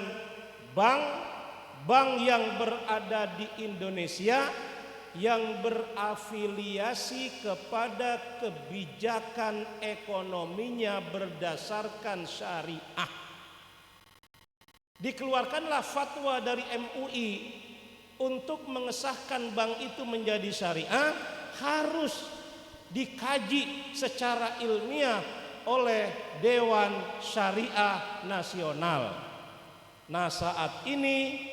bank yang berada di Indonesia yang berafiliasi kepada kebijakan ekonominya berdasarkan syariah. Dikeluarkanlah fatwa dari MUI untuk mengesahkan bank itu menjadi syariah harus dikaji secara ilmiah oleh Dewan Syariah Nasional. Nah, saat ini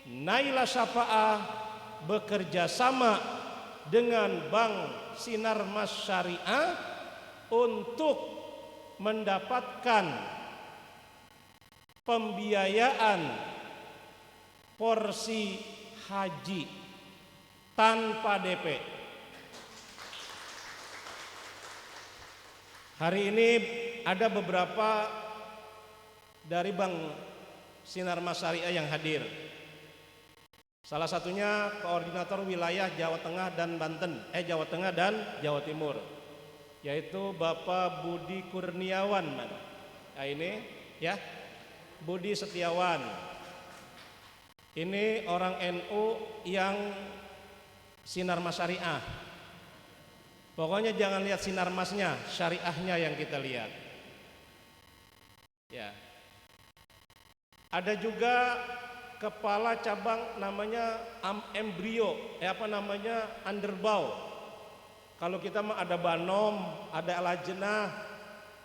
Naila Syafa'ah bekerja sama dengan Bank Sinarmas Syariah untuk mendapatkan pembiayaan porsi haji tanpa DP. Hari ini ada beberapa dari Bank Sinarmas Syariah yang hadir. Salah satunya koordinator wilayah Jawa Tengah dan Jawa Tengah dan Jawa Timur, yaitu Bapak Budi Kurniawan. Nah, ini ya, Budi Setiawan. Ini orang NU yang Sinarmas Syariah. Pokoknya jangan lihat Sinarmasnya, syariahnya yang kita lihat. Ya. Ada juga kepala cabang namanya Underbau. Kalau kita mah ada Banom, ada Al-Ajnah,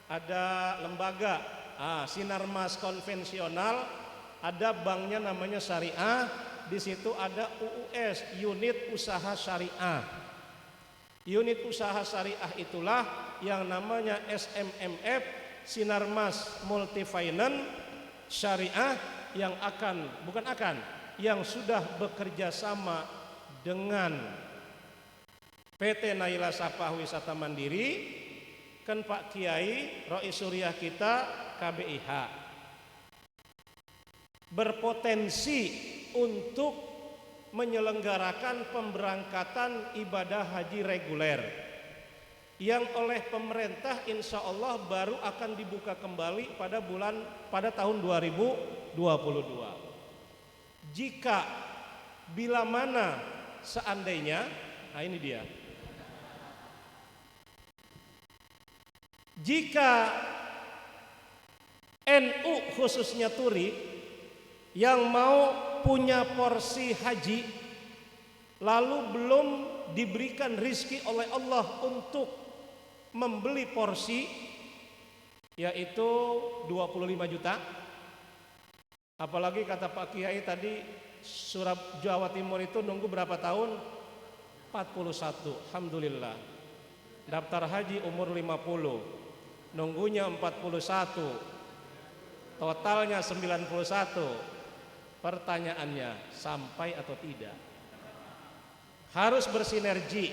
ada lembaga. Sinarmas konvensional, ada banknya namanya syariah, di situ ada UUS, unit usaha syariah. Unit usaha syariah itulah yang namanya SMMF, Sinarmas Multifinance Syariah, yang sudah bekerja sama dengan PT Naila Syafa'ah Wisata Mandiri, kan Pak Kiai Rois Suriah kita KBIH, berpotensi untuk menyelenggarakan pemberangkatan ibadah haji reguler yang oleh pemerintah insya Allah baru akan dibuka kembali pada tahun 2022. Jika bila mana seandainya, nah ini dia, jika NU khususnya Turi yang mau punya porsi haji lalu belum diberikan rizki oleh Allah untuk membeli porsi, yaitu 25 juta. Apalagi kata Pak Kiai tadi Jawa Timur itu nunggu berapa tahun? 41. Alhamdulillah. Daftar haji umur 50, nunggunya 41. Totalnya 91. Pertanyaannya, sampai atau tidak? Harus bersinergi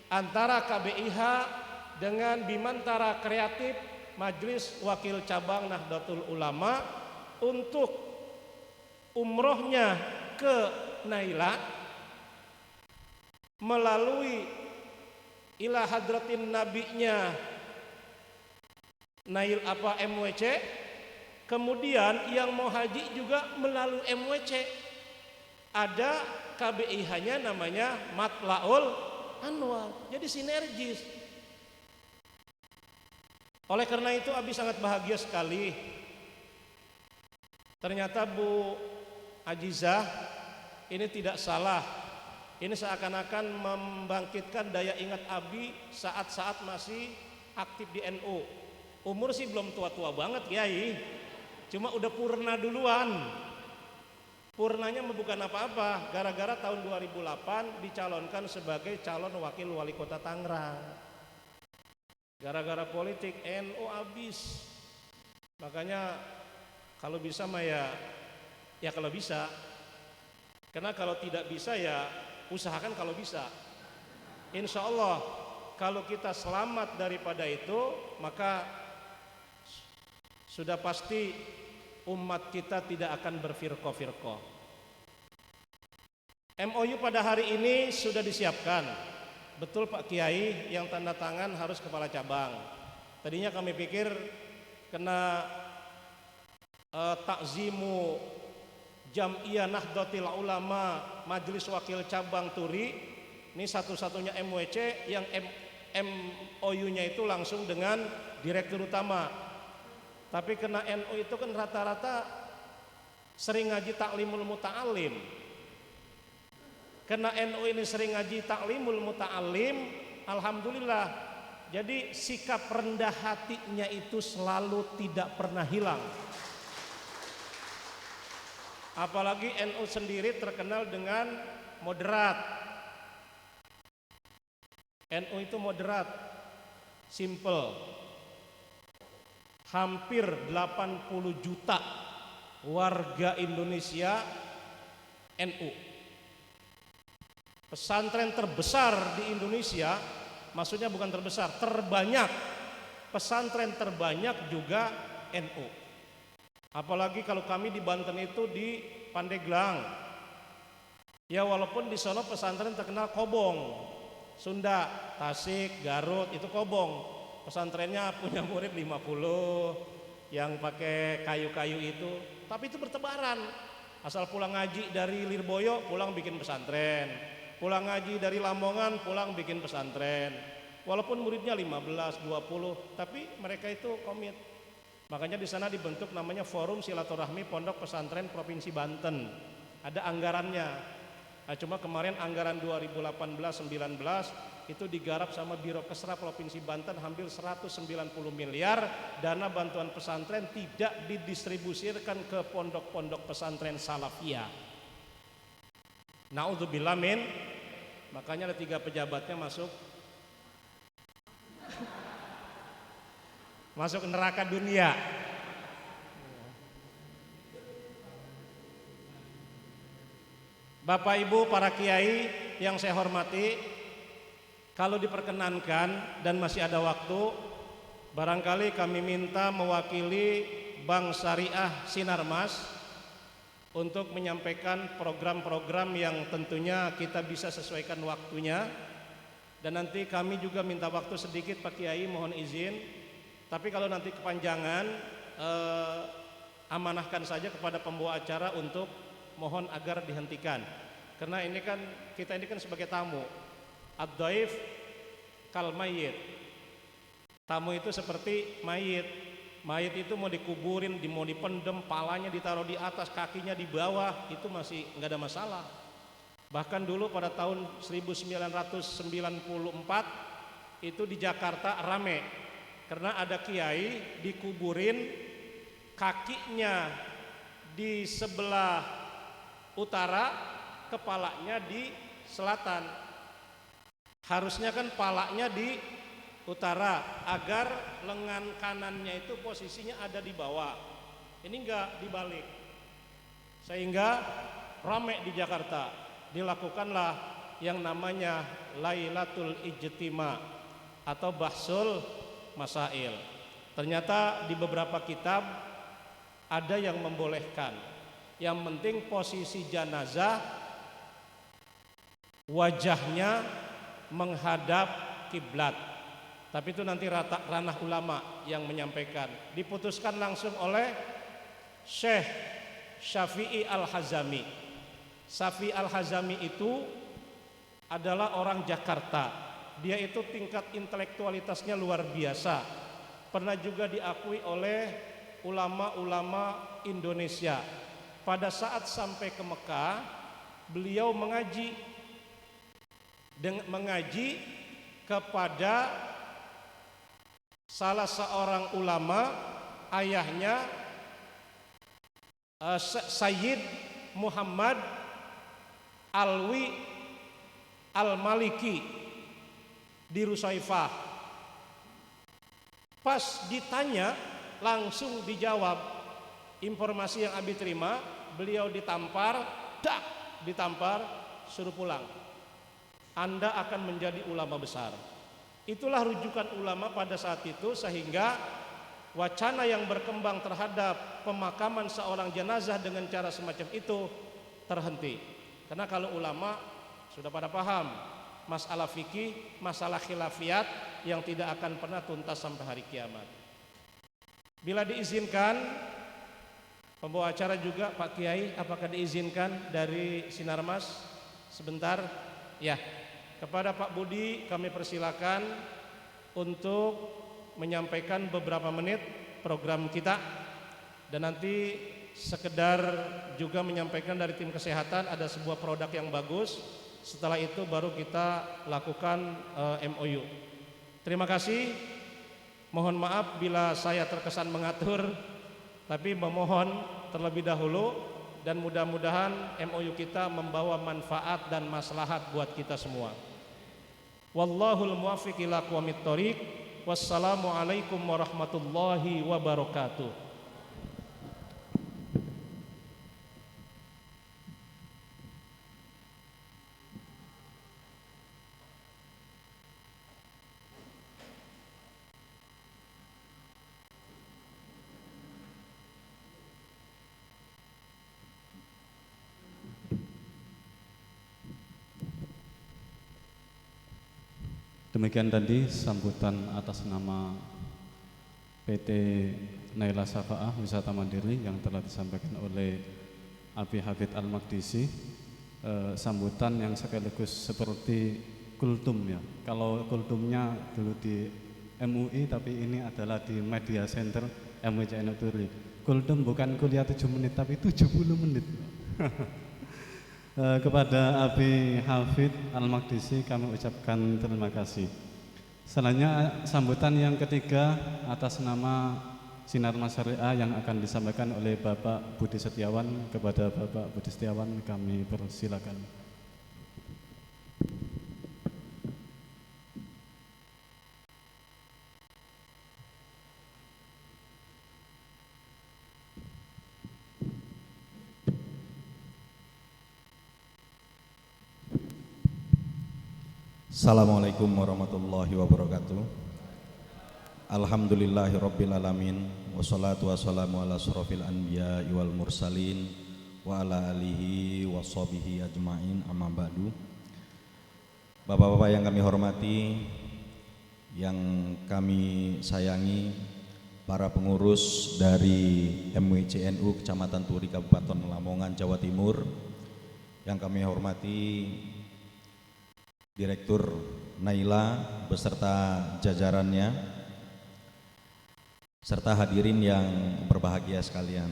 antara KBIH dengan Bimantara Kreatif Majelis Wakil Cabang Nahdlatul Ulama untuk umrohnya ke Naila melalui ila hadratin nabinya MWC. Kemudian yang mau haji juga melalui MWC. Ada KBIH-nya namanya Matlaul Anwar. Jadi sinergis. Oleh karena itu Abi sangat bahagia sekali. Ternyata Bu Ajizah ini tidak salah. Ini seakan-akan membangkitkan daya ingat Abi saat-saat masih aktif di NU. Umur sih belum tua-tua banget, Kiai. Cuma udah purna duluan. Purnanya bukan apa-apa, gara-gara tahun 2008 dicalonkan sebagai calon wakil wali kota Tangerang. Gara-gara politik NU habis. Makanya kalau bisa mah ya kalau bisa. Karena kalau tidak bisa ya usahakan kalau bisa. Insya Allah kalau kita selamat daripada itu, maka sudah pasti umat kita tidak akan berfirqah-firqah. MOU pada hari ini sudah disiapkan. Betul Pak Kiai, yang tanda tangan harus kepala cabang. Tadinya kami pikir kena Takzimu Jam'iyah Nahdlatul Ulama Majelis Wakil Cabang Turi, ini satu-satunya MWC yang MOU-nya itu langsung dengan direktur utama. Tapi kena NU itu kan rata-rata sering ngaji taklimul muta'alim. Kena NU ini sering ngaji taklimul muta'alim, alhamdulillah. Jadi sikap rendah hatinya itu selalu tidak pernah hilang. Apalagi NU sendiri terkenal dengan moderat. NU itu moderat, simple. Hampir 80 juta warga Indonesia NU. Pesantren terbesar di Indonesia, maksudnya bukan terbesar, terbanyak. Pesantren terbanyak juga NU. Apalagi kalau kami di Banten itu di Pandeglang. Ya walaupun di sono pesantren terkenal kobong. Sunda, Tasik, Garut itu kobong. Pesantrennya punya murid 50 yang pakai kayu-kayu itu, tapi itu bertebaran. Asal pulang ngaji dari Lirboyo pulang bikin pesantren. Pulang ngaji dari Lamongan pulang bikin pesantren. Walaupun muridnya 15, 20, tapi mereka itu komit. Makanya di sana dibentuk namanya Forum Silaturahmi Pondok Pesantren Provinsi Banten. Ada anggarannya. Nah, cuma kemarin anggaran 2018-19 itu digarap sama Biro Kesra Provinsi Banten hampir 190 miliar. Dana bantuan pesantren tidak didistribusikan ke pondok-pondok pesantren salafiyah. Naudzubillah min. Makanya ada 3 pejabatnya masuk neraka dunia. Bapak Ibu para kiai yang saya hormati, kalau diperkenankan dan masih ada waktu, barangkali kami minta mewakili Bank Syariah Sinarmas untuk menyampaikan program-program yang tentunya kita bisa sesuaikan waktunya. Dan nanti kami juga minta waktu sedikit Pak Kiai, mohon izin. Tapi kalau nanti kepanjangan, amanahkan saja kepada pembawa acara untuk mohon agar dihentikan. Karena kita ini kan sebagai tamu. Ad-dhaif kal mayyit. Tamu itu seperti mayit. Mayit itu mau dikuburin, mau dipendem, palanya ditaruh di atas, kakinya di bawah, itu masih nggak ada masalah. Bahkan dulu pada tahun 1994 itu di Jakarta rame. Karena ada kiai dikuburin, kakinya di sebelah utara, kepalanya di selatan. Harusnya kan palanya di utara agar lengan kanannya itu posisinya ada di bawah. Ini enggak, dibalik. Sehingga ramai di Jakarta. Dilakukanlah yang namanya Lailatul Ijtima atau Bahsul Masail. Ternyata di beberapa kitab ada yang membolehkan. Yang penting posisi jenazah wajahnya menghadap kiblat. Tapi itu nanti ranah ulama yang menyampaikan. Diputuskan langsung oleh Syekh Syafi'i Al-Hazami. Syafi'i Al-Hazami itu adalah orang Jakarta. Dia itu tingkat intelektualitasnya luar biasa. Pernah juga diakui oleh ulama-ulama Indonesia. Pada saat sampai ke Mekah, beliau mengaji kepada salah seorang ulama, ayahnya Sayyid Muhammad Alwi Al-Maliki di Rusaifah. Pas ditanya langsung dijawab. Informasi yang Abi terima, beliau ditampar, suruh pulang. Anda akan menjadi ulama besar. Itulah rujukan ulama pada saat itu, sehingga wacana yang berkembang terhadap pemakaman seorang jenazah dengan cara semacam itu terhenti. Karena kalau ulama sudah pada paham masalah fikih, masalah khilafiyat yang tidak akan pernah tuntas sampai hari kiamat. Bila diizinkan, Pembawa acara juga Pak Kiai, apakah diizinkan dari Sinarmas sebentar? Ya, kepada Pak Budi kami persilakan untuk menyampaikan beberapa menit program kita, dan nanti sekedar juga menyampaikan dari tim kesehatan ada sebuah produk yang bagus. Setelah itu baru kita lakukan MOU. Terima kasih. Mohon maaf bila saya terkesan mengatur, tapi memohon terlebih dahulu, dan mudah-mudahan MOU kita membawa manfaat dan maslahat buat kita semua. Wallahul muwaffiq ila aqwamit thoriq. Wassalamualaikum warahmatullahi wabarakatuh. Demikian tadi sambutan atas nama PT Naila Syafa'ah Wisata Mandiri yang telah disampaikan oleh Abi Hafid Al-Maqdisi. Sambutan yang sekaligus seperti kultum ya. Kalau kultumnya dulu di MUI, tapi ini adalah di Media Center MWCN Turi. Kultum bukan kuliah 7 menit tapi 70 menit. Kepada Abi Hafid Al-Maqdisi kami ucapkan terima kasih. Selanjutnya sambutan yang ketiga atas nama Sinarmas Syariah yang akan disampaikan oleh Bapak Budi Setiawan. Kepada Bapak Budi Setiawan kami persilakan. Assalamualaikum warahmatullahi wabarakatuh. Alhamdulillahirabbil alamin, wassalatu wassalamu ala asrofil anbiya wal mursalin wa ala alihi washabihi ajmain, amma ba'du. Bapak-bapak yang kami hormati, yang kami sayangi, para pengurus dari MWCNU Kecamatan Turi Kabupaten Lamongan Jawa Timur, yang kami hormati Direktur Naila beserta jajarannya, serta hadirin yang berbahagia sekalian.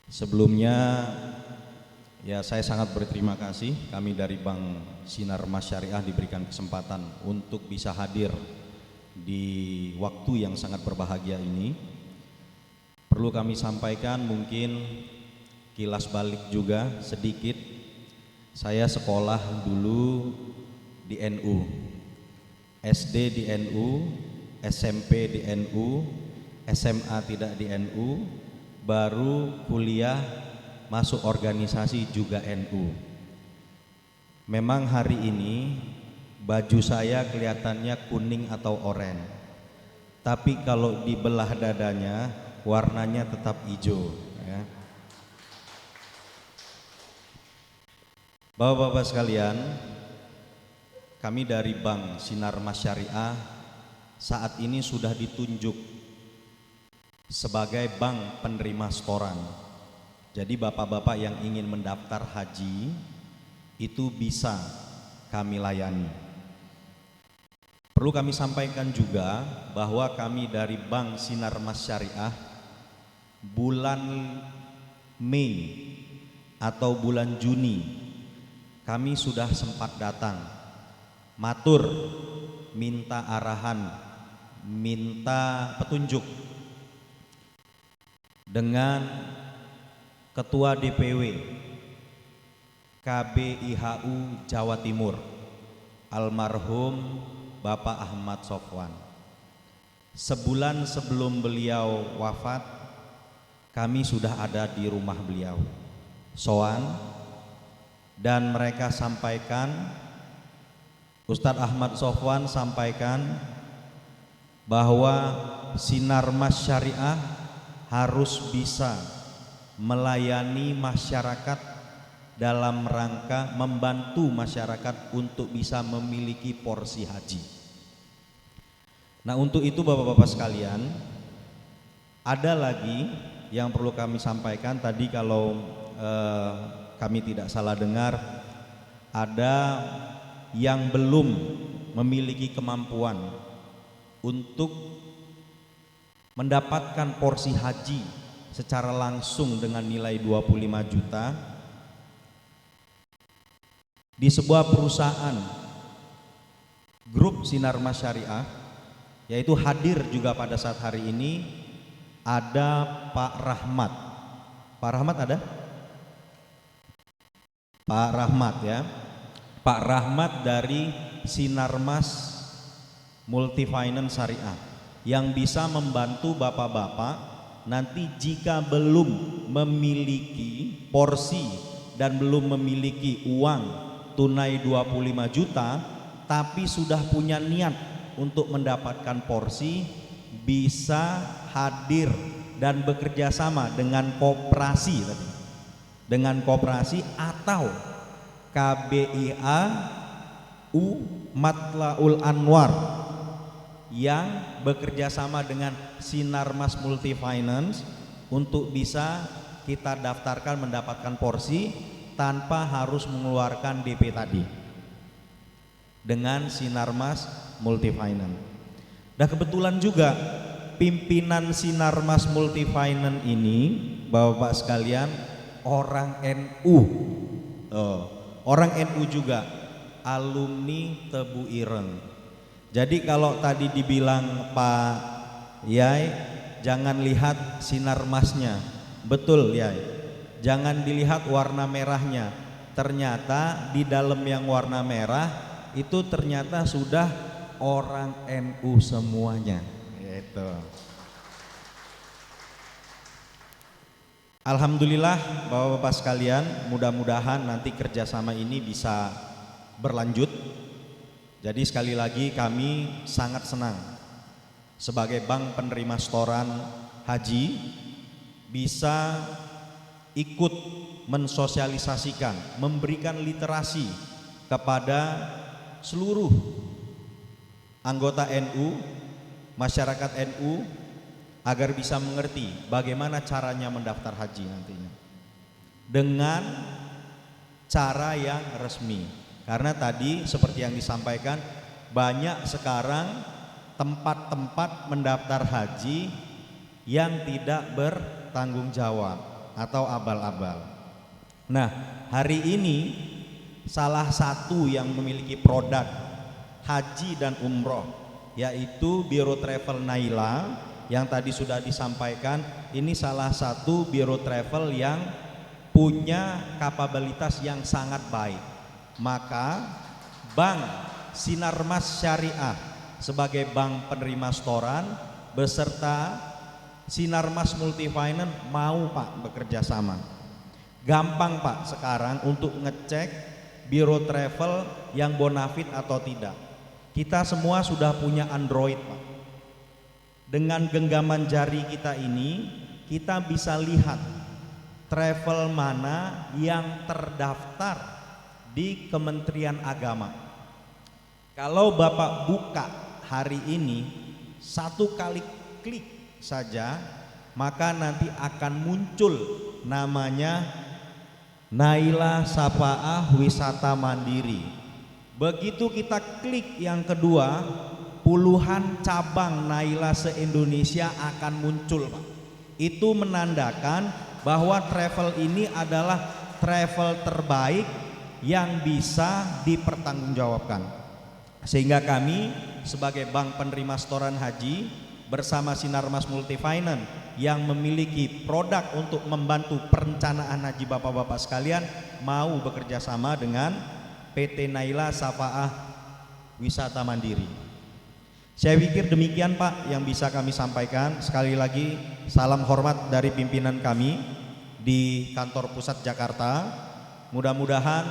Sebelumnya ya saya sangat berterima kasih, kami dari Bank Sinarmas Syariah diberikan kesempatan untuk bisa hadir di waktu yang sangat berbahagia ini. Perlu kami sampaikan mungkin kilas balik juga sedikit. Saya sekolah dulu di NU, SD di NU, SMP di NU, SMA tidak di NU, baru kuliah masuk organisasi juga NU. Memang hari ini baju saya kelihatannya kuning atau oranye, tapi kalau dibelah dadanya warnanya tetap hijau ya. Bapak-bapak sekalian, kami dari Bank Sinarmas Syariah saat ini sudah ditunjuk sebagai bank penerima setoran. Jadi bapak-bapak yang ingin mendaftar haji itu bisa kami layani. Perlu kami sampaikan juga bahwa kami dari Bank Sinarmas Syariah bulan Mei atau bulan Juni kami sudah sempat datang matur, minta arahan, minta petunjuk dengan Ketua DPW KBIHU Jawa Timur almarhum Bapak Ahmad Sofwan. Sebulan sebelum beliau wafat, kami sudah ada di rumah beliau soan, dan mereka sampaikan, Ustadz Ahmad Sofwan sampaikan bahwa Sinarmas Syariah harus bisa melayani masyarakat dalam rangka membantu masyarakat untuk bisa memiliki porsi haji. Nah, untuk itu bapak-bapak sekalian, ada lagi yang perlu kami sampaikan tadi, kalau kami tidak salah dengar, ada yang belum memiliki kemampuan untuk mendapatkan porsi haji secara langsung dengan nilai 25 juta di sebuah perusahaan grup Sinar Mas Syariah, yaitu hadir juga pada saat hari ini ada Pak Rahmat. Pak Rahmat ada? Pak Rahmat ya. Pak Rahmat dari Sinar Mas Multifinance Syariah yang bisa membantu bapak-bapak nanti jika belum memiliki porsi dan belum memiliki uang tunai 25 juta tapi sudah punya niat untuk mendapatkan porsi, bisa hadir dan bekerja sama dengan koperasi tadi, dengan koperasi atau KBIA U Matlaul Anwar yang bekerja sama dengan Sinar Mas Multifinance untuk bisa kita daftarkan mendapatkan porsi tanpa harus mengeluarkan DP tadi dengan Sinar Mas Multifinance. Dan kebetulan juga pimpinan Sinar Mas Multifinance ini, Bapak-bapak sekalian, orang NU. Orang NU juga, alumni Tebu Ireng. Jadi kalau tadi dibilang Pak Yai, jangan lihat sinar masnya. Betul Yai, jangan dilihat warna merahnya. Ternyata di dalam yang warna merah itu ternyata sudah orang NU semuanya. Gitu. Alhamdulillah Bapak-bapak sekalian, mudah-mudahan nanti kerjasama ini bisa berlanjut. Jadi sekali lagi kami sangat senang sebagai bank penerima setoran haji bisa ikut mensosialisasikan, memberikan literasi kepada seluruh anggota NU, masyarakat NU agar bisa mengerti bagaimana caranya mendaftar haji nantinya dengan cara yang resmi. Karena tadi seperti yang disampaikan, banyak sekarang tempat-tempat mendaftar haji yang tidak bertanggung jawab atau abal-abal. Nah, hari ini salah satu yang memiliki produk haji dan umroh yaitu Biro Travel Naila yang tadi sudah disampaikan, ini salah satu biro travel yang punya kapabilitas yang sangat baik. Maka Bank Sinar Mas Syariah sebagai bank penerima setoran beserta Sinar Mas Multifinance mau Pak bekerja sama. Gampang Pak sekarang untuk ngecek biro travel yang bonafit atau tidak. Kita semua sudah punya Android Pak. Dengan genggaman jari kita ini kita bisa lihat travel mana yang terdaftar di Kementerian Agama. Kalau Bapak buka hari ini, satu kali klik saja, maka nanti akan muncul namanya Naila Safaah Wisata Mandiri. Begitu kita klik yang kedua, puluhan cabang Naila se-Indonesia akan muncul Pak. Itu menandakan bahwa travel ini adalah travel terbaik yang bisa dipertanggungjawabkan. Sehingga kami sebagai bank penerima setoran haji bersama Sinar Mas Multifinance yang memiliki produk untuk membantu perencanaan haji bapak-bapak sekalian mau bekerja sama dengan PT Naila Safaah Wisata Mandiri. Saya pikir demikian Pak yang bisa kami sampaikan. Sekali lagi salam hormat dari pimpinan kami di kantor pusat Jakarta. Mudah-mudahan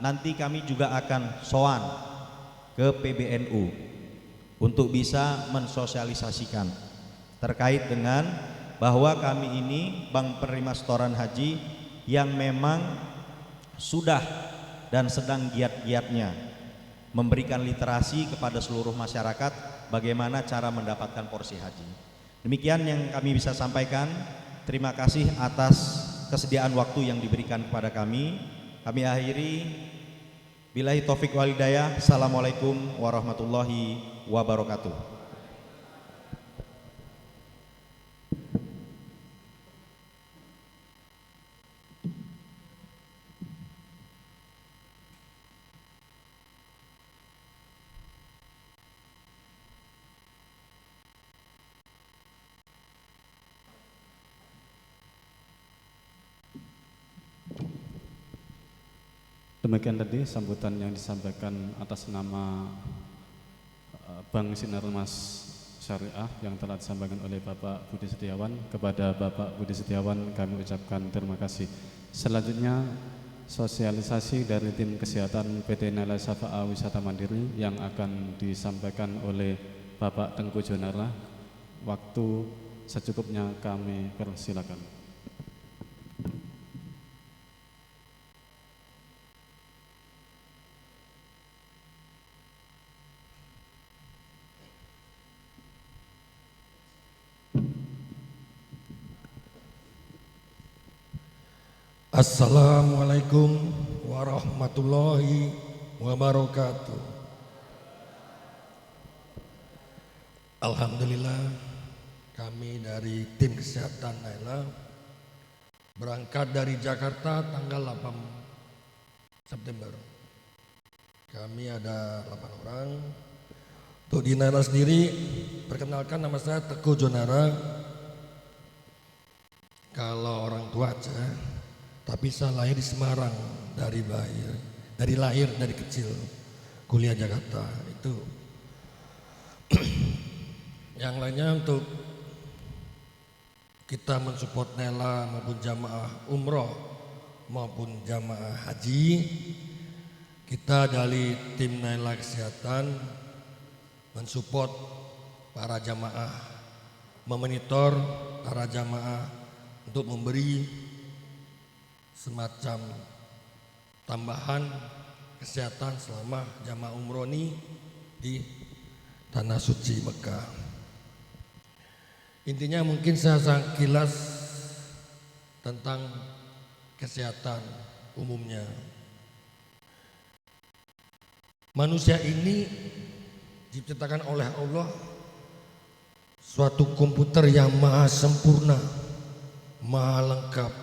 nanti kami juga akan sowan ke PBNU untuk bisa mensosialisasikan terkait dengan bahwa kami ini bank penerima setoran haji yang memang sudah dan sedang giat-giatnya memberikan literasi kepada seluruh masyarakat bagaimana cara mendapatkan porsi haji. Demikian yang kami bisa sampaikan. terima kasih atas kesediaan waktu yang diberikan kepada kami. Kami akhiri, billahi taufik wal hidayah. Assalamualaikum warahmatullahi wabarakatuh. Demikian tadi sambutan yang disampaikan atas nama Bank Sinar Mas Syariah yang telah disampaikan oleh Bapak Budi Setiawan. Kepada Bapak Budi Setiawan kami ucapkan terima kasih. Selanjutnya sosialisasi dari tim kesehatan PT Naila Safa'a Wisata Mandiri yang akan disampaikan oleh Bapak Tengku Jonara. Waktu secukupnya kami persilakan. Assalamualaikum warahmatullahi wabarakatuh. Alhamdulillah, kami dari tim kesehatan Naila berangkat dari Jakarta tanggal 8 September. Kami ada 8 orang. Untuk di Naila sendiri, perkenalkan nama saya Teguh Jonara. Kalau orang tua aja, tapi saya lahir di Semarang dari lahir dari kecil, kuliah Jakarta itu. Yang lainnya untuk kita mensupport Naila maupun jamaah umroh maupun jamaah haji, kita dari tim Naila Kesehatan mensupport para jamaah, memonitor para jamaah untuk memberi semacam tambahan kesehatan selama jamaah umroh ini di Tanah Suci Mekah. Intinya mungkin saya kilas tentang kesehatan umumnya. Manusia ini diciptakan oleh Allah suatu komputer yang maha sempurna, maha lengkap,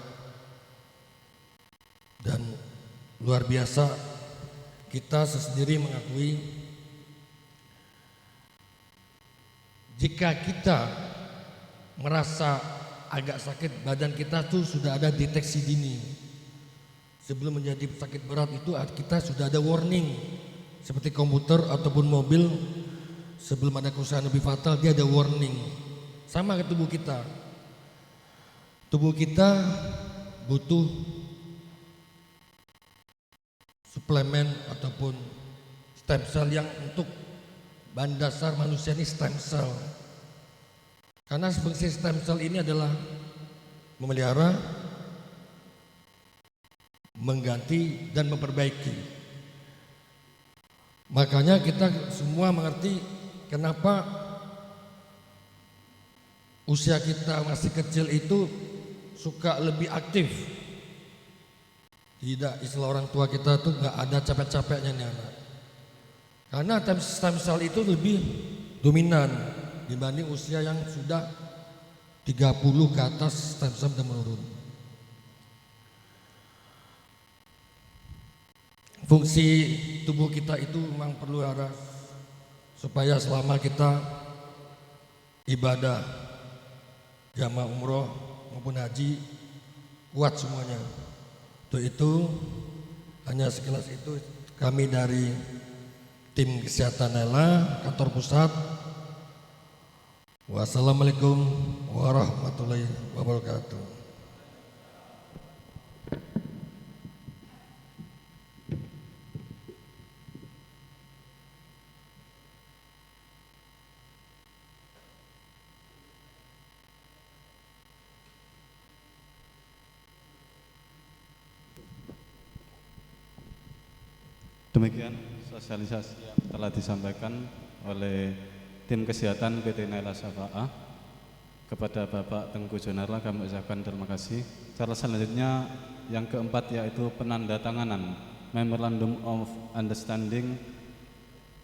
dan luar biasa. Kita sendiri mengakui jika kita merasa agak sakit badan kita tuh sudah ada deteksi dini. Sebelum menjadi sakit berat itu kita sudah ada warning. Seperti komputer ataupun mobil, sebelum ada kerusakan lebih fatal dia ada warning. Sama ke tubuh kita. Tubuh kita butuh suplemen ataupun stem cell yang untuk bahan dasar manusia ini stem cell. Karena fungsi stem cell ini adalah memelihara, mengganti dan memperbaiki. Makanya kita semua mengerti kenapa usia kita masih kecil itu suka lebih aktif. Tidak, istilah orang tua kita tuh nggak ada capek-capeknya nih anak. Karena stem cell itu lebih dominan dibanding usia yang sudah 30 ke atas, stem cell sudah menurun. Fungsi tubuh kita itu memang perlu ada supaya selama kita ibadah jamaah umroh maupun haji kuat semuanya. Untuk itu hanya sekilas itu kami dari tim kesehatan Naila kantor pusat. Wassalamualaikum warahmatullahi wabarakatuh. Demikian sosialisasi yang telah disampaikan oleh tim kesehatan PT Naila Safa'a. Kepada Bapak Tengku Jonarla kami ucapkan terima kasih. Cara selanjutnya yang keempat yaitu penandatanganan Memorandum of Understanding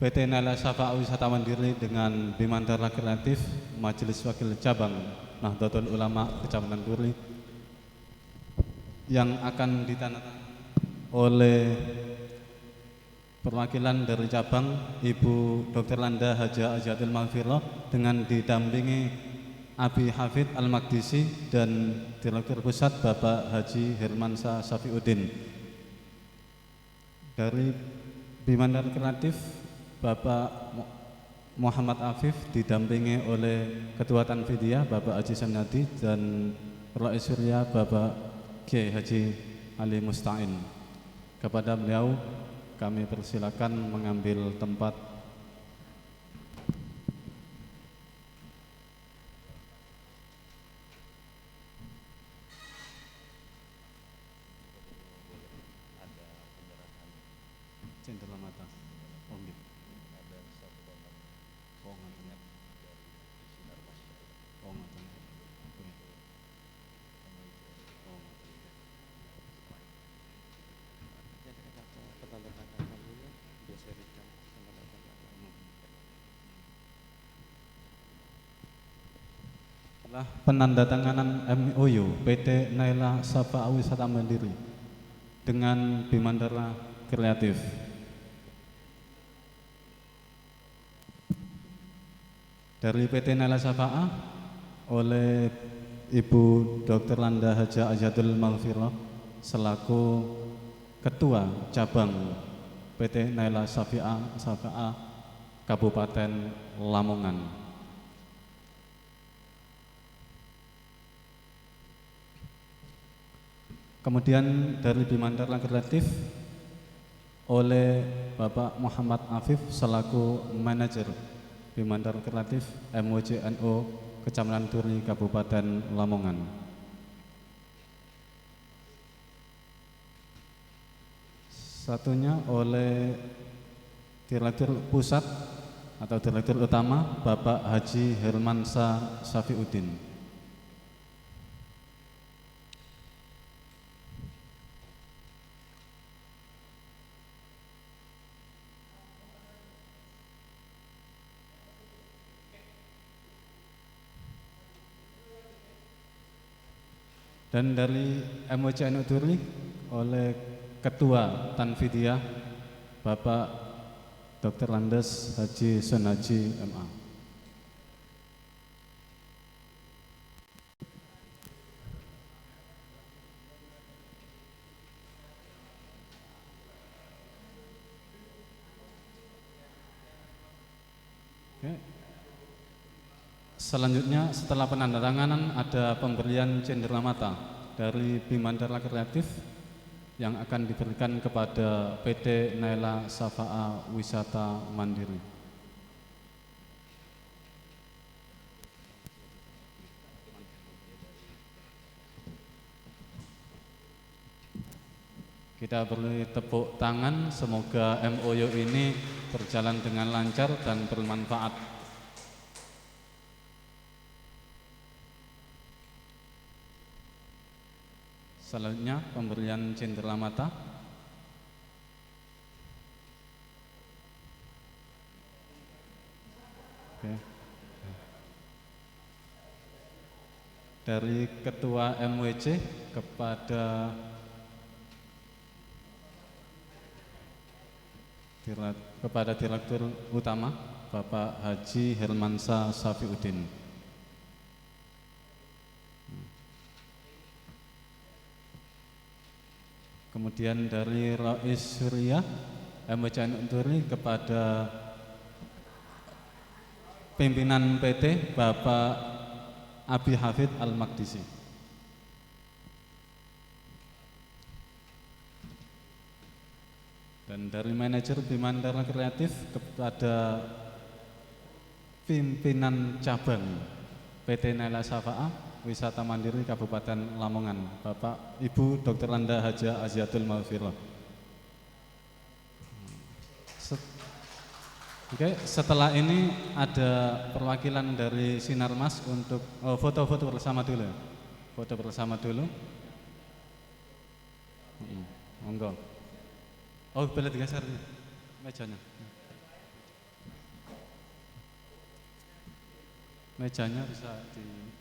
PT Naila Shafa'a Wisata Mandiri dengan Bimantara Kreatif Majelis Wakil Cabang Nahdlatul Ulama Kecamatan Turi yang akan ditandatangani oleh perwakilan dari cabang Ibu Dr. Landa Haja Aziatul Maghfirah dengan didampingi Abi Hafid Al-Maqdisi dan Direktur Pusat Bapak Haji Hermansyah Safiuddin. Dari Bimantara Kreatif Bapak Muhammad Afif didampingi oleh Ketua Tanfidiyah Bapak Haji Samyadi dan Rais Surya Bapak Kiai Haji Ali Musta'in. Kepada beliau kami persilakan mengambil tempat. Cendela mata. Oh, gitu. Oh, ngoten. Oh, ngoten. Oke. Oh, adalah penandatanganan MOU PT Naila Shafa'a Wisata Mandiri dengan Bimantara Kreatif. Dari PT Naila Shafa'a oleh Ibu Dr. Landa Haja Aziatul Maghfirah selaku Ketua Cabang PT Naila Shafa'a Kabupaten Lamongan. Kemudian dari Bimantara Kreatif oleh Bapak Muhammad Afif selaku Manajer Bimantara Kreatif MOJNO Kecamatan Turi Kabupaten Lamongan. Satunya oleh Direktur Pusat atau Direktur Utama Bapak Haji Hermansyah Safiuddin. Dan dari MOJNO Turi oleh Ketua Tanfidiyah Bapak Dr. Landes Haji Sonaji MA. Oke. Selanjutnya setelah penandatanganan ada pemberian cendera mata dari Bimantara Kreatif yang akan diberikan kepada PT Naila Shafa'a Wisata Mandiri. Kita beri tepuk tangan, semoga MOU ini berjalan dengan lancar dan bermanfaat. Selanjutnya pemberian cendera mata. Oke. Dari Ketua MWC kepada Direktur Utama Bapak Haji Hermansyah Safiuddin. Kemudian dari Rais Surya MOJNO Turi kepada pimpinan PT Bapak Abi Hafid Al-Maqdisi. Dan dari manajer Bimantara Kreatif kepada pimpinan cabang PT Naila Shafa'a Wisata Mandiri Kabupaten Lamongan, Bapak Ibu Dr. Landa Haja Aziatul Maghfirah. Oke, setelah ini ada perwakilan dari Sinar Mas untuk foto-foto bersama dulu. Foto bersama dulu. Monggo. Oh, boleh digeser mejanya. Mejanya bisa di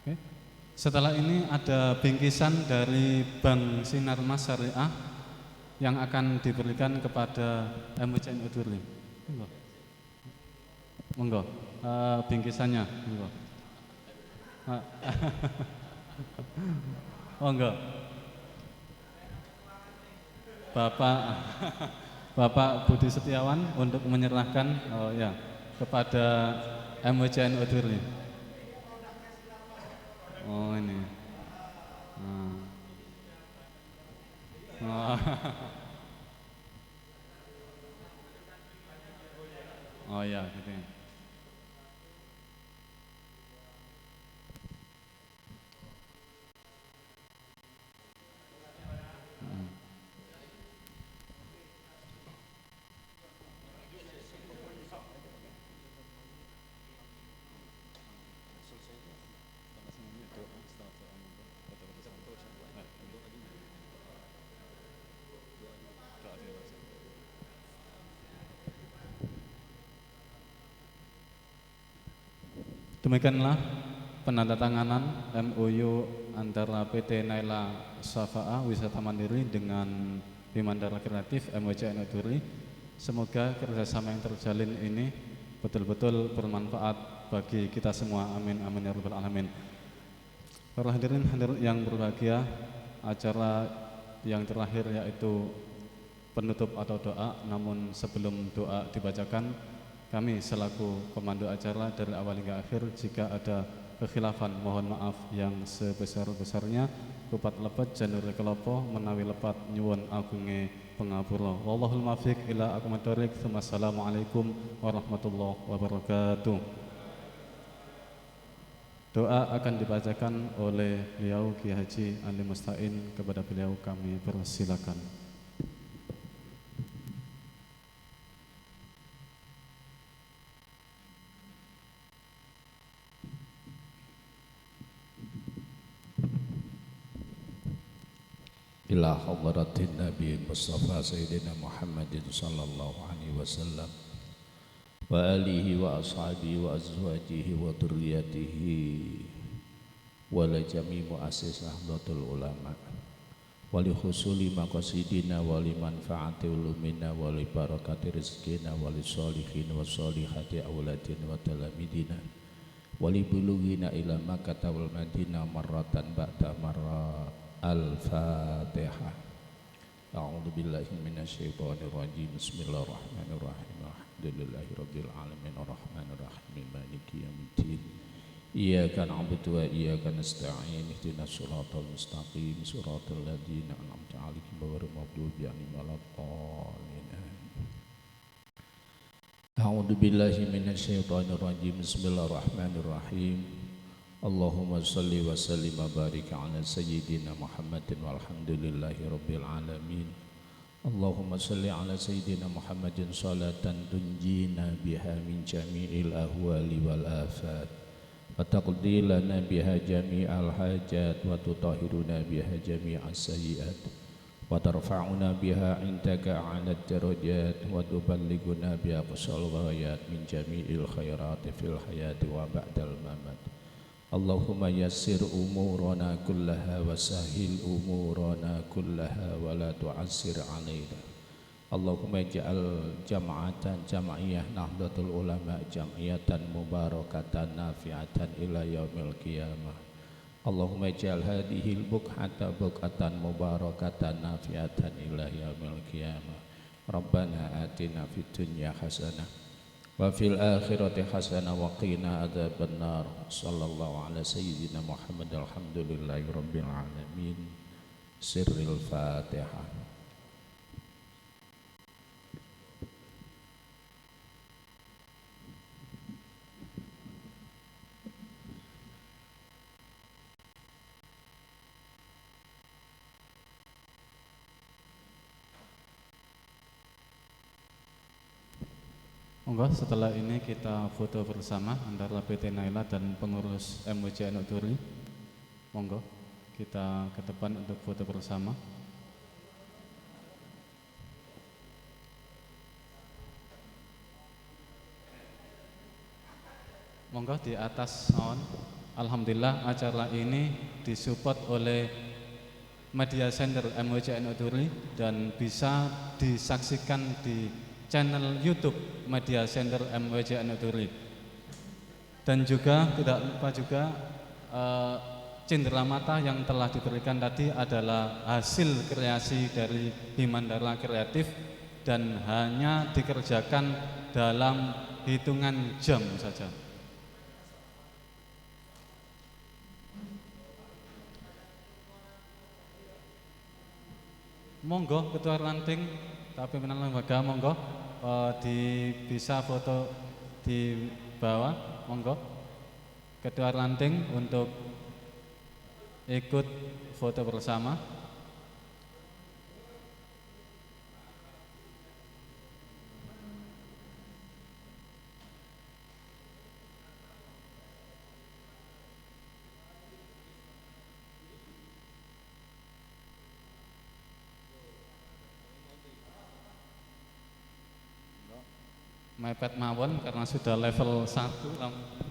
Oke. Setelah ini ada bingkisan dari Bank Sinar Mas Syariah yang akan diberikan kepada MUCN Udurli. Monggo. Monggo. Bingkisannya, monggo. Monggo. Bapak Budi Setiawan untuk menyerahkan kepada MUCN Udurli. Oh ini. Oh ya, gitu. Demikianlah penandatanganan MOU antara PT Naila Safa'a Wisata Mandiri dengan Bimandara Kreatif MUCN Udurli. Semoga kerjasama yang terjalin ini betul-betul bermanfaat bagi kita semua. Amin amin ya rabbal alamin. Para hadirin yang berbahagia, acara yang terakhir yaitu penutup atau doa. Namun sebelum doa dibacakan, kami selaku komando acara dari awal hingga akhir, jika ada kekhilafan mohon maaf yang sebesar-besarnya. Kupat lepet janure kelopo menawi lepat nyuwun agunge pangapura. Wallahul muwaffiq ila aqwamit thoriq. Wassalamualaikum warahmatullahi wabarakatuh. Doa akan dibacakan oleh beliau Ki Haji Ali Mustain. Kepada beliau kami persilakan. Ila hadratin Nabi Mustafa Sayyidina Muhammadin sallallahu alaihi wasallam wa alihi wa ashabihi wa azwajihi wa dhurriyyatihi wa la jami' muassis Nahdlatul Ulama wa li husuli maqasidina wa li manfaati ulumina wa li barakati rizqina wa li sholihin wa sholihati auladina wa talamidina wa li bulughina ila Makkah wal Madinah marratan ba'da marra. Al-Fatihah. A'udzu billahi minasyaitonir rajim. Bismillahirrahmanirrahim. Alhamdulillahirabbil alamin arrahmanir rahim maliki yaumiddin. Iyyaka na'budu wa iyyaka nasta'in. Ihdinas siratal mustaqim. Siratal ladzina an'amta 'alaihim ghairil maghdubi 'alaihim waladdallin. A'udzu billahi minasyaitonir rajim. Bismillahirrahmanirrahim. Allahumma salli wa sallim wa barik ala sayyidina Muhammadin walhamdulillahi rabbil alamin. Allahumma salli ala sayyidina Muhammadin salatan tunjina biha min jami'il ahwali wal afat wa taqdi lana biha jami'al hajat wa tutahhiruna biha jami'as sayyi'at wa tarfa'una biha indaka 'ala darajat wa tuballighuna biha aqsal ghayat min jami'il khairati fil hayati wa ba'dal mamat. Allahumma yassir umurana kullaha wa sahil umurana kullaha wa la tu'assir alaina. Allahumma ij'al jam'atan jam'iyah Nahdlatul Ulama jam'iyatan mubarakatan nafi'atan ila yaumil qiyamah. Allahumma ij'al hadhil buq'ata buq'atan mubarakatan nafi'atan ila yaumil qiyamah. Rabbana atina fid dunya hasanah wa fil akhirati hasanah wa qina adzabannar. Sallallahu ala sayyidina Muhammad alhamdulillahi rabbil alamin. Sirril Fatihah. Monggo setelah ini kita foto bersama antara PT Naila dan pengurus MWC Endok Turi. Monggo kita ke depan untuk foto bersama. Monggo di atas on. Alhamdulillah acara ini disupport oleh Media Center MWC Endok Turi dan bisa disaksikan di channel YouTube Media Center MWC Endok Turi. Dan juga tidak lupa juga cindera mata yang telah diberikan tadi adalah hasil kreasi dari Bimandara Kreatif dan hanya dikerjakan dalam hitungan jam saja. Monggo Ketua Ranting tapi menang lembaga monggo bisa foto di bawah monggo Ketua Ranting untuk ikut foto bersama. Mepet mawon karena sudah level 1.